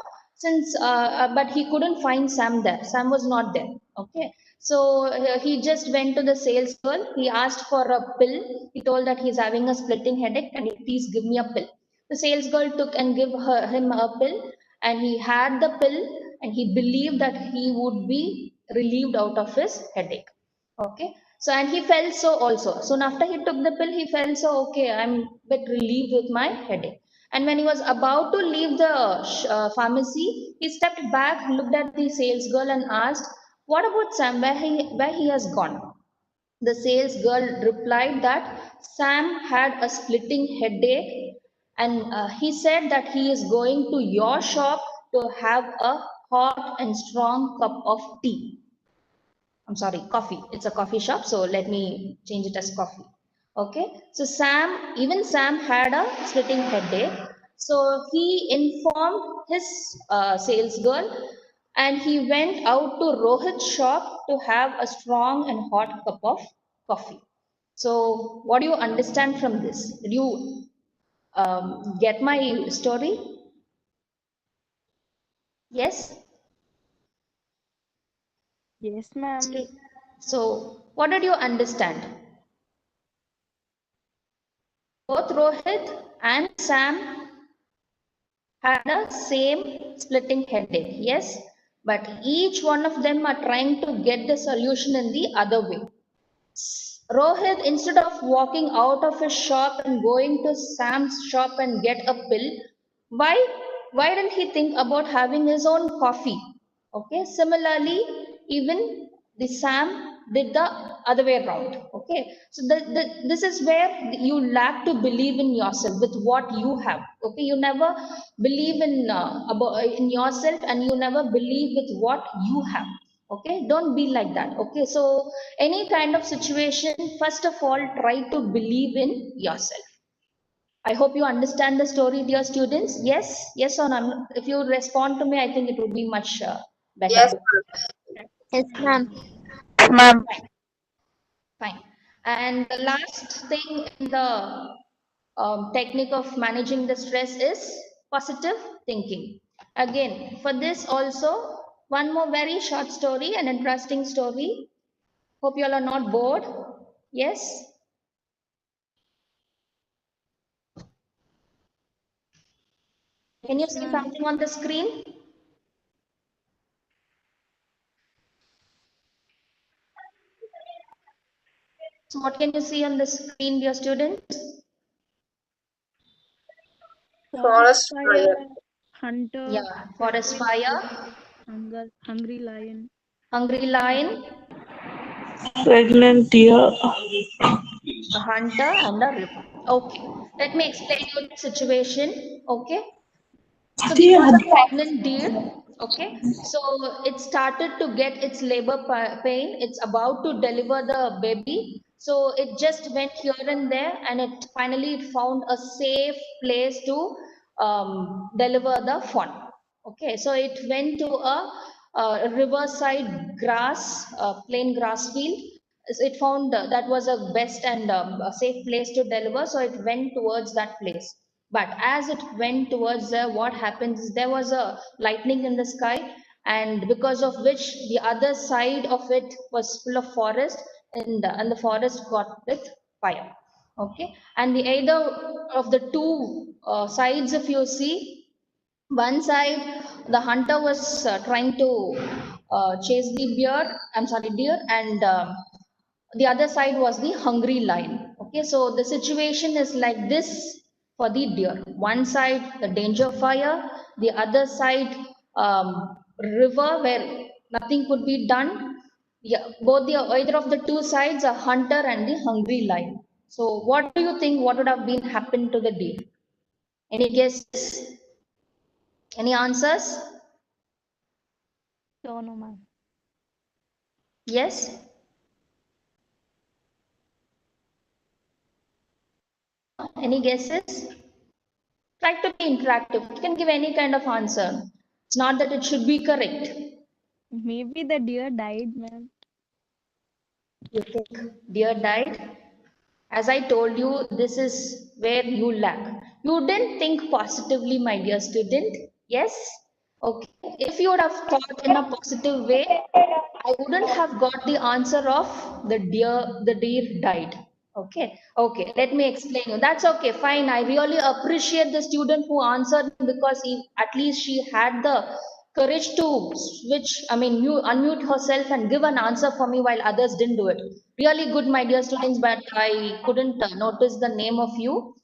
but he couldn't find Sam there. Sam was not there. Okay, so he just went to the sales girl. He asked for a pill. He told that he's having a splitting headache. Can you please give me a pill? The sales girl took and gave him a pill, and he had the pill, and he believed that he would be relieved out of his headache. Okay, so and he felt so also. Soon after he took the pill, he felt so okay. I'm a bit relieved with my headache. And when he was about to leave the pharmacy, he stepped back, looked at the sales girl, and asked, "What about Sam? Where he has gone?" The sales girl replied that Sam had a splitting headache and he said that he is going to your shop to have a hot and strong cup of tea. I'm sorry, coffee. It's a coffee shop, so let me change it as coffee. Okay, so even Sam had a splitting headache. So he informed his sales girl and he went out to Rohit's shop to have a strong and hot cup of coffee. So, what do you understand from this? Did you get my story? Yes? Yes, ma'am. So, what did you understand? Both Rohit and Sam had the same splitting headache, yes, but each one of them are trying to get the solution in the other way. Rohit, instead of walking out of his shop and going to Sam's shop and get a pill, why why didn't he think about having his own coffee? Okay, similarly, even the Sam did the other way around. Okay, so this is where you lack to believe in yourself with what you have. Okay, you never believe in yourself, and you never believe with what you have. Okay, don't be like that. Okay, so any kind of situation, first of all, try to believe in yourself. I hope you understand the story, dear students. Yes, yes or no? If you respond to me, I think it would be much Yes, better. ma'am. Yes, ma'am. Ma'am. Fine. And the last thing in the technique of managing the stress is positive thinking. Again, for this also, one more very short story, an interesting story. Hope you all are not bored. Yes? Can you Yes, see ma'am. something on the screen? So what can you see on the screen, dear students? Forest Forest fire, fire. hunter, Yeah, forest pregnant fire, deer, hungry lion. hungry lion, Pregnant deer. a hunter, and a river. Okay, let me explain you the situation. Okay, so there was a pregnant deer. Okay, so it started to get its labor pain. It's about to deliver the baby. So it just went here and there, and it finally found a safe place to deliver the fawn. Okay, so it went to a riverside grass, plain grass field. So it found that was a best and a safe place to deliver. So it went towards that place. But as it went towards there, what happens is there was a lightning in the sky, and because of which the other side of it was full of forest, and the forest got with fire. Okay, and the either of the two sides, if you see, one side the hunter was trying to chase the deer, and the other side was the hungry lion. Okay, so the situation is like this for the deer. One side, the danger of fire, the other side, river where nothing could be done. Yeah, either of the two sides, a hunter and the hungry lion. So, what do you think? What would have been happened to the deer? Any guesses? Any answers? Oh no, ma'am. Yes? Any guesses? Try to be interactive. You can give any kind of answer. It's not that it should be correct. Maybe the deer died, ma'am. You think deer died? As I told you, this is where you lack. You didn't think positively, my dear student. Yes? Okay. If you would have thought in a positive way, I wouldn't have got the answer of the deer died. Okay, okay, let me explain you. That's okay, fine. I really appreciate the student who answered because at least she had the courage to unmute herself and give an answer for me while others didn't do it. Really good, my dear students, but I couldn't notice the name of you.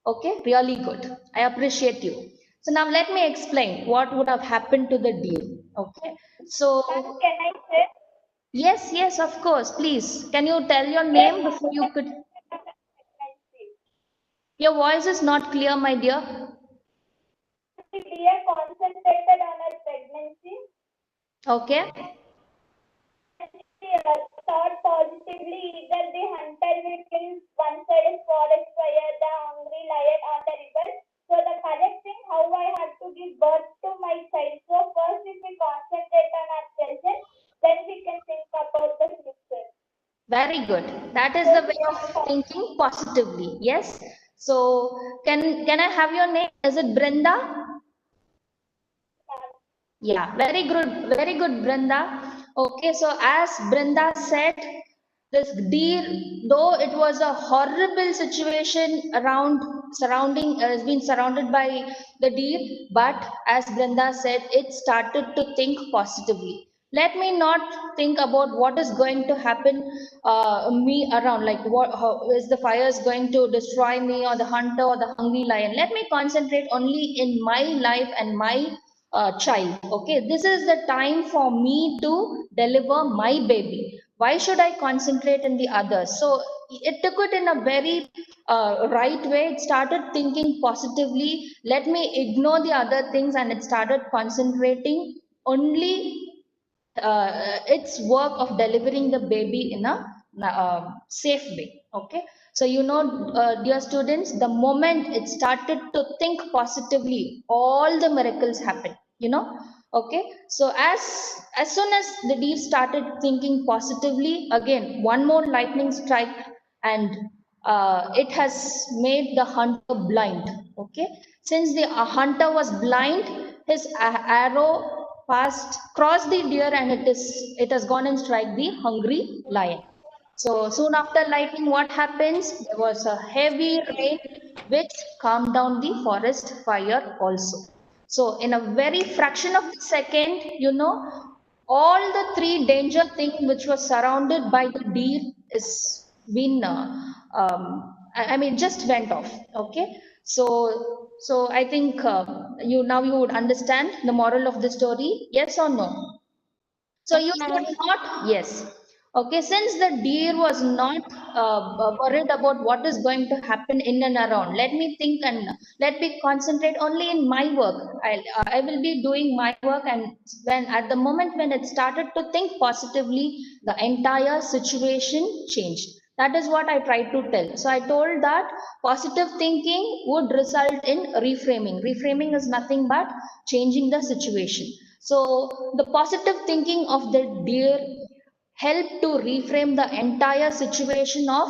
Okay, really good. I appreciate you. So now let me explain what would have happened to the deer. Okay, so Can I say? yes, yes, of course. Please, can you tell your name before you could? Your voice is not clear, my dear. The deer concentrated on her pregnancy. Okay. She thought positively either the hunter will kill one side is forest fire, the hungry lion on the river. So the correct thing, how I have to give birth to my child. So first if we concentrate on our present, then we can think about the future. Very good. That is the way of thinking positively. Yes. So can I have your name? Is it Brenda? Yeah, very good, Brenda. Okay, so as Brenda said, this deer, though it was a horrible situation surrounding, has been surrounded by the deer, but as Brenda said, it started to think positively. Let me not think about what is going to happen me around, like how is the fire is going to destroy me, or the hunter or the hungry lion. Let me concentrate only in my life and my child. Okay, this is the time for me to deliver my baby. Why should I concentrate in the others? So it took it in a very right way. It started thinking positively. Let me ignore the other things, and it started concentrating only its work of delivering the baby in a safe way. Okay, so dear students, the moment it started to think positively, all the miracles happen. Okay, so as soon as the deer started thinking positively, again one more lightning strike, and it has made the hunter blind. Okay, since the hunter was blind, his arrow crossed the deer, and it has gone and strike the hungry lion. So soon after lightning, what happens? There was a heavy rain which calmed down the forest fire also. So in a very fraction of a second, all the three danger things which was surrounded by the deer is been I mean just went off. Okay, so I think you would understand the moral of the story. Yes or no? So Yes, you ma'am. should not, yes. Okay, since the deer was not worried about what is going to happen in and around, let me think and let me concentrate only in my work. I will be doing my work, and when at the moment when it started to think positively, the entire situation changed. That is what I tried to tell. So I told that positive thinking would result in reframing. Reframing is nothing but changing the situation. So the positive thinking of the deer helped to reframe the entire situation of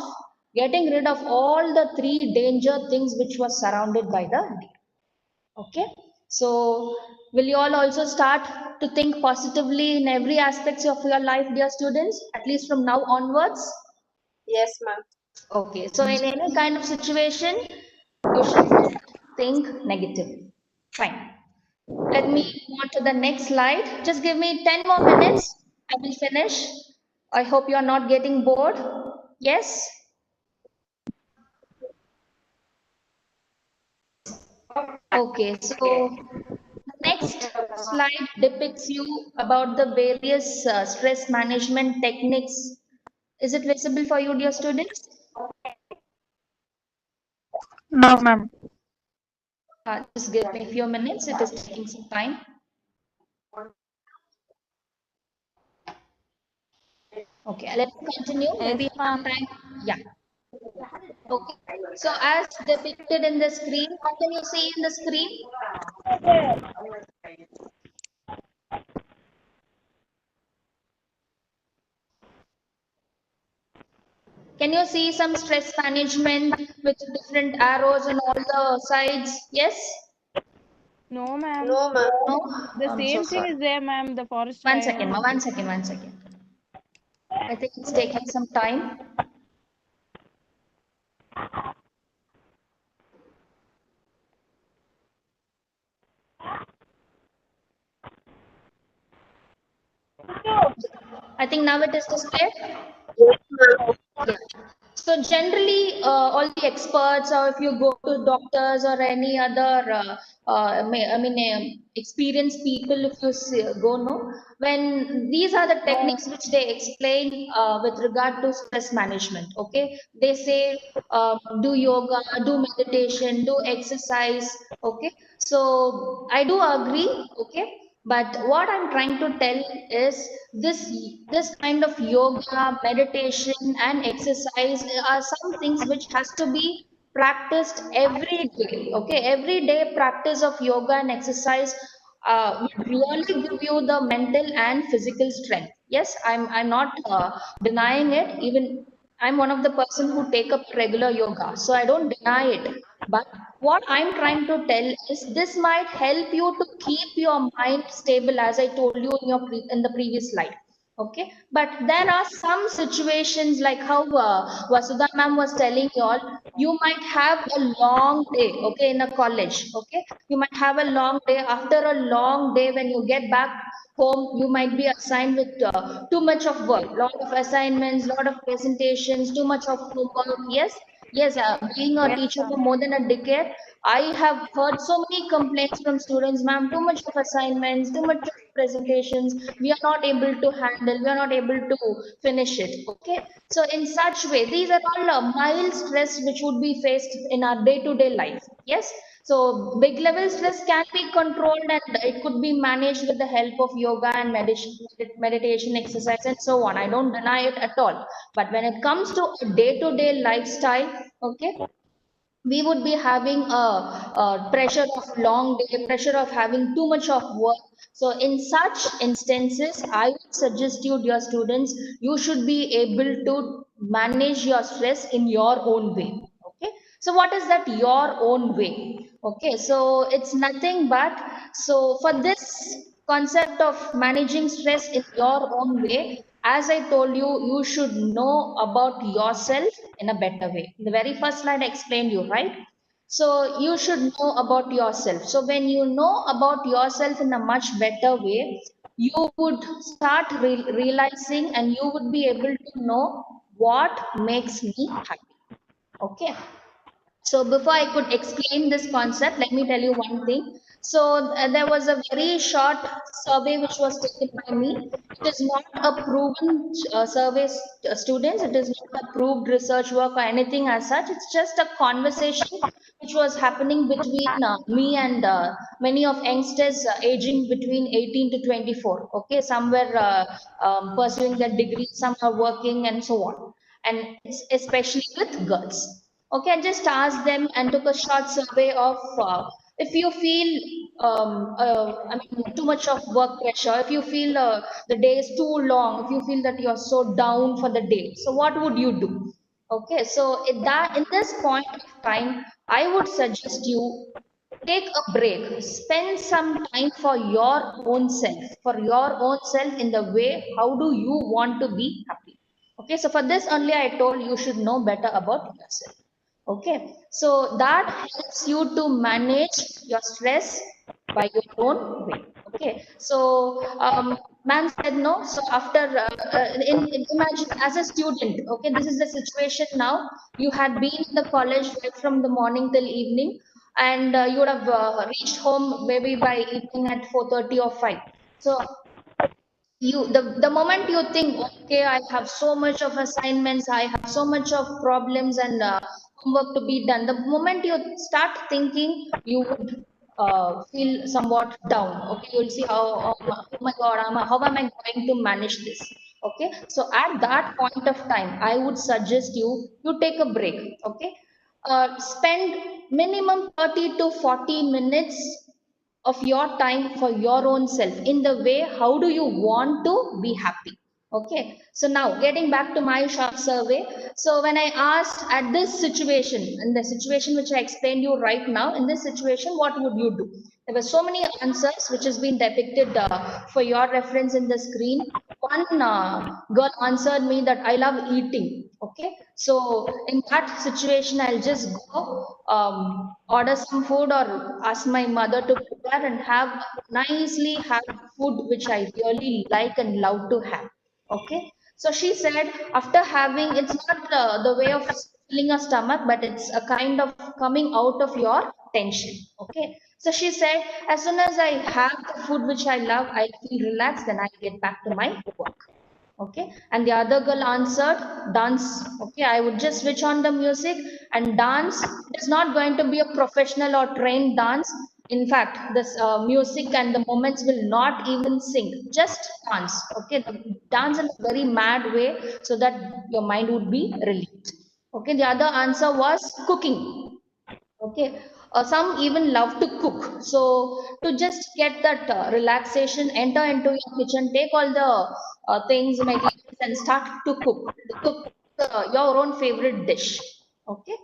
getting rid of all the three danger things which was surrounded by the deer. Okay, so will you all also start to think positively in every aspects of your life, dear students, at least from now onwards? Yes, ma'am. Okay, so in any kind of situation, you should not think negatively. Fine. Let me move on to the next slide. Just give me 10 more minutes. I will finish. I hope you are not getting bored. Yes? Okay, so the next slide depicts you about the various stress management techniques. Is it visible for you, dear students? No, ma'am. Just give me a few minutes. It is taking some time. Okay, let's continue. Yes, Maybe ma'am. sometime. Yeah. Okay. So as depicted in the screen, what can you see in the screen? Can you see some stress management with different arrows on all the sides? Yes? No, ma'am. No, ma'am. No? The I'm so same thing sorry. is there, ma'am. The forest One fire second, and ma, nothing. 1 second, 1 second. I think it's taking some time. I think now it is displayed. Yes, ma'am. Yeah. So generally, all the experts, or if you go to doctors or any other, experienced people, if you go, no, when these are the No. techniques which they explain with regard to stress management. Okay, they say do yoga, do meditation, do exercise. Okay, so I do agree. Okay, but what I'm trying to tell is this kind of yoga, meditation, and exercise are some things which has to be practiced every day. Okay, every day practice of yoga and exercise will really give you the mental and physical strength. Yes, I'm not denying it. Even I'm one of the person who take up regular yoga, so I don't deny it. But what I'm trying to tell is this might help you to keep your mind stable, as I told you in in the previous slide. Okay, but there are some situations like how Vasudha ma'am was telling you all. You might have a long day, okay, in a college. Okay, you might have a long day. After a long day, when you get back home, you might be assigned with too much of work, lot of assignments, lot of presentations, too much of homework. Yes, yes. Being a Yes, teacher for ma'am. more than a decade, I have heard so many complaints from students, ma'am, too much of assignments, too much of presentations, we are not able to handle, we are not able to finish it. Okay, so in such way, these are all mild stress which would be faced in our day-to-day life. Yes, so big level stress can be controlled and it could be managed with the help of yoga and meditation exercise and so on. I don't deny it at all. But when it comes to a day-to-day lifestyle, okay, we would be having a pressure of long day, pressure of having too much of work. So in such instances, I would suggest you, dear students, you should be able to manage your stress in your own way. Okay, so what is that your own way? Okay, so it's nothing but, so for this concept of managing stress in your own way, as I told you, you should know about yourself in a better way. In the very first slide, I explained you, right? So you should know about yourself. So when you know about yourself in a much better way, you would start realizing and you would be able to know what makes me happy. Okay. So before I could explain this concept, let me tell you one thing. So there was a very short survey which was taken by me. It is not a proven survey, students. It is not a proved research work or anything as such. It's just a conversation which was happening between me and many of youngsters aging between 18 to 24. Okay, some were pursuing their degree, some are working, and so on. And it's especially with girls. Okay, I just asked them and took a short survey of if you feel, I mean, too much of work pressure, if you feel the day is too long, if you feel that you're so down for the day, so what would you do? Okay, so in this point of time, I would suggest you take a break, spend some time for your own self in the way how do you want to be happy. Okay, so for this only I told you should know better about yourself. Okay, so that helps you to manage your stress by your own way. Okay, so man said no. So after imagine as a student, okay, this is the situation now. You had been in the college right from the morning till evening, and you would have reached home maybe by evening at 4:30 or 5. So the moment you think, okay, I have so much of assignments, I have so much of problems and homework to be done, the moment you start thinking, you would feel somewhat down. Okay, you'll see how, oh my god, how am I going to manage this? Okay, so at that point of time, I would suggest you take a break. Okay, spend minimum 30 to 40 minutes of your time for your own self in the way how do you want to be happy. Okay, so now getting back to my short survey. So when I asked at this situation, in the situation which I explained you right now, in this situation what would you do, there were so many answers which has been depicted for your reference in the screen. One girl answered me that I love eating. Okay, so in that situation I'll just go order some food or ask my mother to prepare and have nicely have food which I really like and love to have. Okay, so she said after having, it's not the way of filling a stomach, but it's a kind of coming out of your tension. Okay, so she said as soon as I have the food which I love, I feel relaxed, then I get back to my work. Okay, and the other girl answered dance. Okay, I would just switch on the music and dance. It is not going to be a professional or trained dance. In fact, this music and the moments will not even sing, just dance. Okay, dance in a very mad way so that your mind would be relieved. Okay, the other answer was cooking. Okay, some even love to cook. So to just get that relaxation, enter into your kitchen, take all the things, materials, and start to cook your own favorite dish. Okay,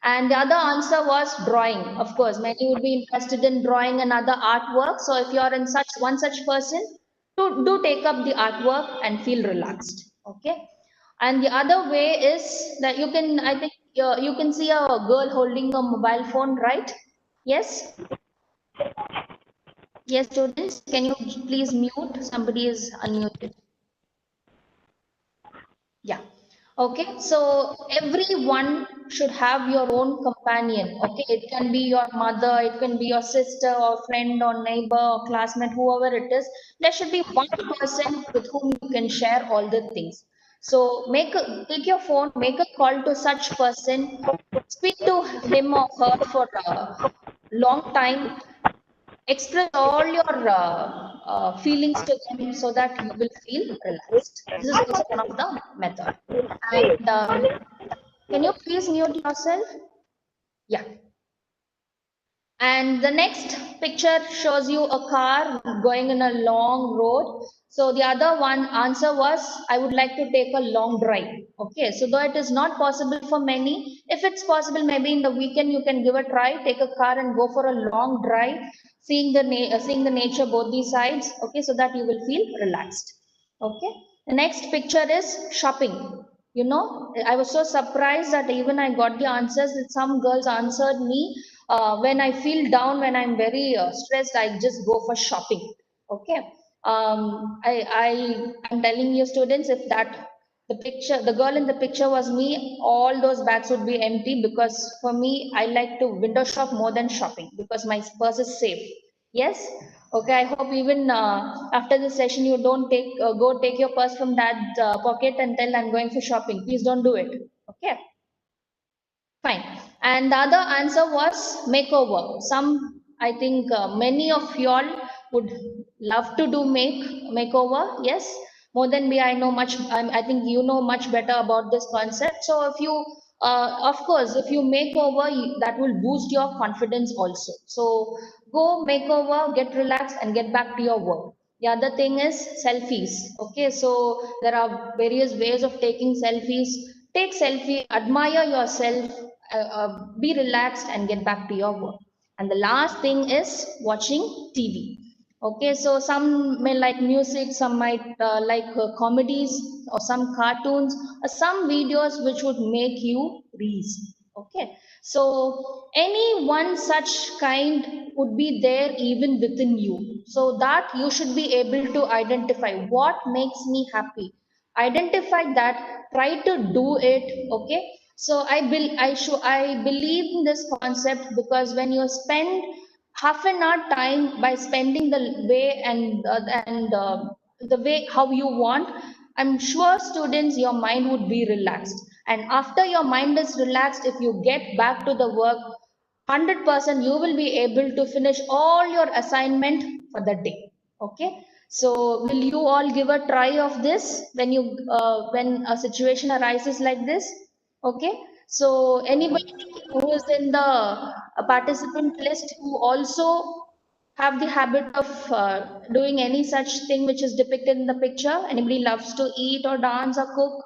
and the other answer was drawing. Of course, many would be interested in drawing and other artwork. So if you are in such person, do take up the artwork and feel relaxed. Okay, and the other way is that you can, I think, you can see a girl holding a mobile phone, right? Yes. Yes, students, can you please mute? Somebody is unmuted. Yeah. Okay, so everyone should have your own companion. Okay, it can be your mother, it can be your sister or friend or neighbor or classmate, whoever it is. There should be one person with whom you can share all the things. So take your phone, make a call to such person, speak to him or her for a long time, express all your feelings to them so that you will feel relaxed. This is also one of the method. And can you please mute yourself? Yeah. And the next picture shows you a car going in a long road. So the other one answer was, I would like to take a long drive. Okay, so though it is not possible for many, if it's possible, maybe in the weekend you can give a try, take a car and go for a long drive, seeing the nature both these sides. Okay, so that you will feel relaxed. Okay, the next picture is shopping. You know, I was so surprised that even I got the answers that some girls answered me. When I feel down, when I'm very stressed, I just go for shopping. Okay. I'm telling you students, if that the girl in the picture was me, all those bags would be empty, because for me, I like to window shop more than shopping because my purse is safe. Yes. Okay. I hope even after this session, you don't go take your purse from that pocket and tell I'm going for shopping. Please don't do it. Okay. Fine. And the other answer was makeover. I think many of y'all would love to do makeover. Yes, more than me, I know much. I think you know much better about this concept. So if you, of course, if you makeover, that will boost your confidence also. So go makeover, get relaxed, and get back to your work. The other thing is selfies. Okay, so there are various ways of taking selfies. Take selfie, admire yourself, be relaxed and get back to your work. And the last thing is watching TV. Okay, so some may like music, some might like comedies or some cartoons or some videos which would make you reason. Okay, so any one such kind would be there even within you, so that you should be able to identify what makes me happy. Identify that, try to do it. Okay, so I believe in this concept, because when you spend half an hour time by spending the way the way how you want, I'm sure students, your mind would be relaxed. And after your mind is relaxed, if you get back to the work, 100% you will be able to finish all your assignment for the day. Okay, so will you all give a try of this when a situation arises like this? Okay, so anybody who is in the participant list who also have the habit of doing any such thing which is depicted in the picture? Anybody loves to eat or dance or cook?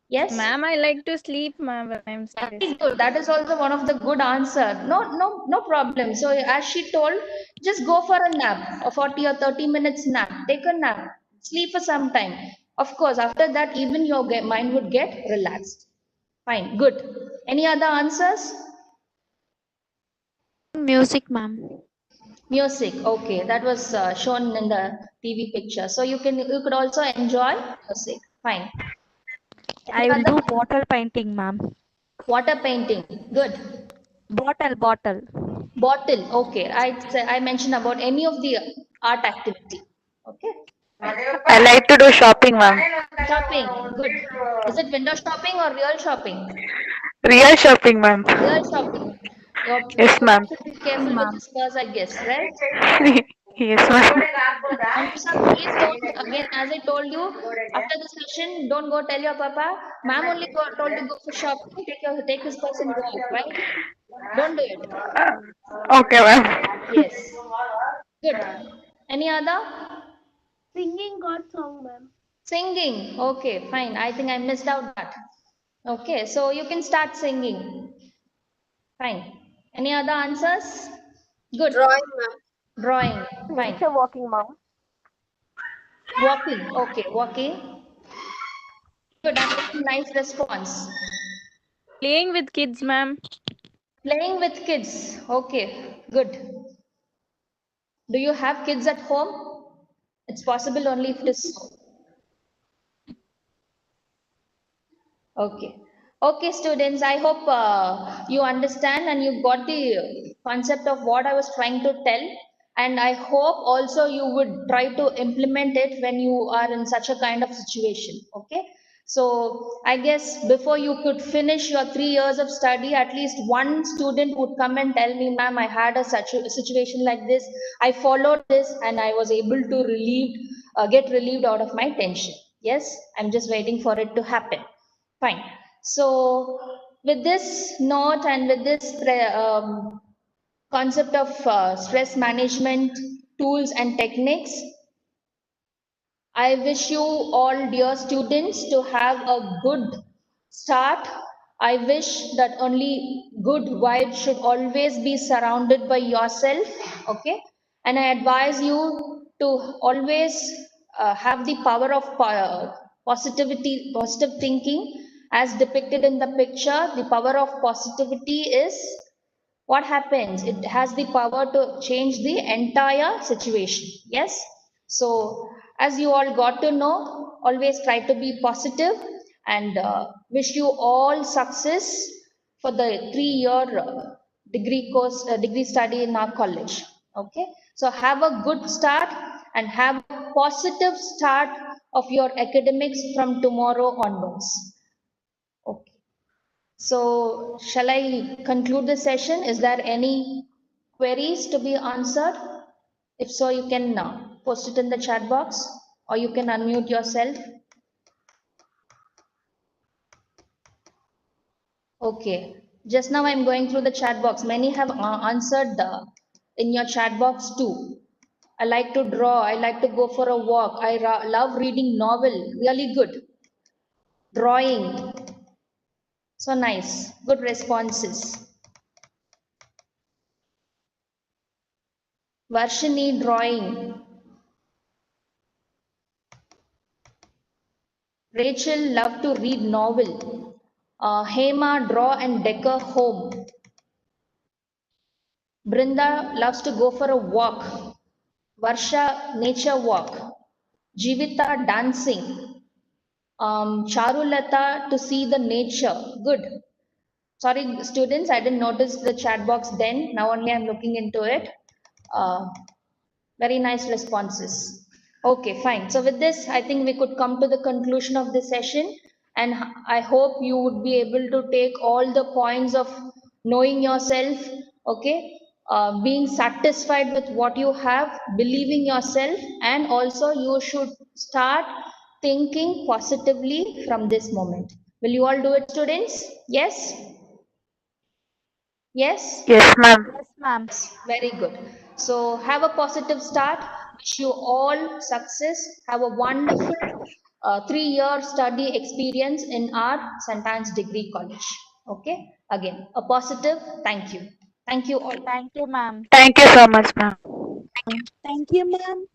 Yes. Ma'am, I like to sleep, ma'am, when I'm Very stressed. good. That is also one of the good answer. No problem. So as she told, just go for a nap, a 40 or 30 minutes nap. Take a nap. Sleep for some time. Of course, after that, even your mind would get relaxed. Fine. Good. Any other answers? Music, ma'am. Music. Okay, that was shown in the TV picture. So you could also enjoy music. Fine. Any I will other? do bottle painting, ma'am. Water painting. Good. Bottle. Bottle. Okay. I mentioned about any of the art activity. Okay. I like to do shopping, ma'am. Shopping. Good. Is it window shopping or real shopping? Real shopping, ma'am. Real shopping. Your Yes, papa ma'am. should be careful with his purse, I guess, right? Yes, ma'am. Amrita, please don't, again, as I told you, after the session, don't go tell your papa. Ma'am only told to go for shopping, take his purse and go out, right? Don't do it. Okay, ma'am. Yes. Good. Any other? Singing God song, ma'am. Singing. Okay, fine. I think I missed out that. Okay, so you can start singing. Fine. Any other answers? Good. Drawing, ma'am. Drawing. Fine. Nature walking, ma'am. Walking. Okay, walking. Good. I'm getting nice response. Playing with kids, ma'am. Playing with kids. Okay, good. Do you have kids at home? It's possible only if it is so. Okay. Okay, students, I hope you understand and you got the concept of what I was trying to tell. And I hope also you would try to implement it when you are in such a kind of situation. Okay. So I guess before you could finish your 3 years of study, at least one student would come and tell me, ma'am, I had a such a situation like this. I followed this and I was able to get relieved out of my tension. Yes, I'm just waiting for it to happen. Fine. So, with this note and with this concept of stress management tools and techniques, I wish you all, dear students, to have a good start. I wish that only good vibes should always be surrounded by yourself. Okay. And I advise you to always have the power of positive thinking as depicted in the picture. The power of positivity is what happens? It has the power to change the entire situation. Yes. So, as you all got to know, always try to be positive and wish you all success for the 3 year degree study in our college. Okay. So, have a good start and have a positive start of your academics from tomorrow onwards. Okay. So, shall I conclude the session? Is there any queries to be answered? If so, you can post it in the chat box or you can unmute yourself. Okay. Just now I'm going through the chat box. Many have answered in your chat box too. I like to draw. I like to go for a walk. I love reading novel. Really good. Drawing. So nice. Good responses. Varshini drawing. Rachel loved to read novel. Hema draw and decor home. Brinda loves to go for a walk. Varsha nature walk. Jivita dancing. Charulata to see the nature. Good. Sorry, students, I didn't notice the chat box then. Now only I'm looking into it. Uh, Very nice responses. Okay, fine. So with this, I think we could come to the conclusion of the session. And I hope you would be able to take all the points of knowing yourself, okay, being satisfied with what you have, believing yourself, and also you should start thinking positively from this moment. Will you all do it, students? Yes? Yes? Yes, ma'am. Yes, ma'am. Very good. So have a positive start. Wish you all success. Have a wonderful 3 year study experience in our St.Anne's Degree College. Okay. Again, a positive thank you. Thank you all. Thank you, ma'am. Thank you so much, ma'am. Thank you, ma'am.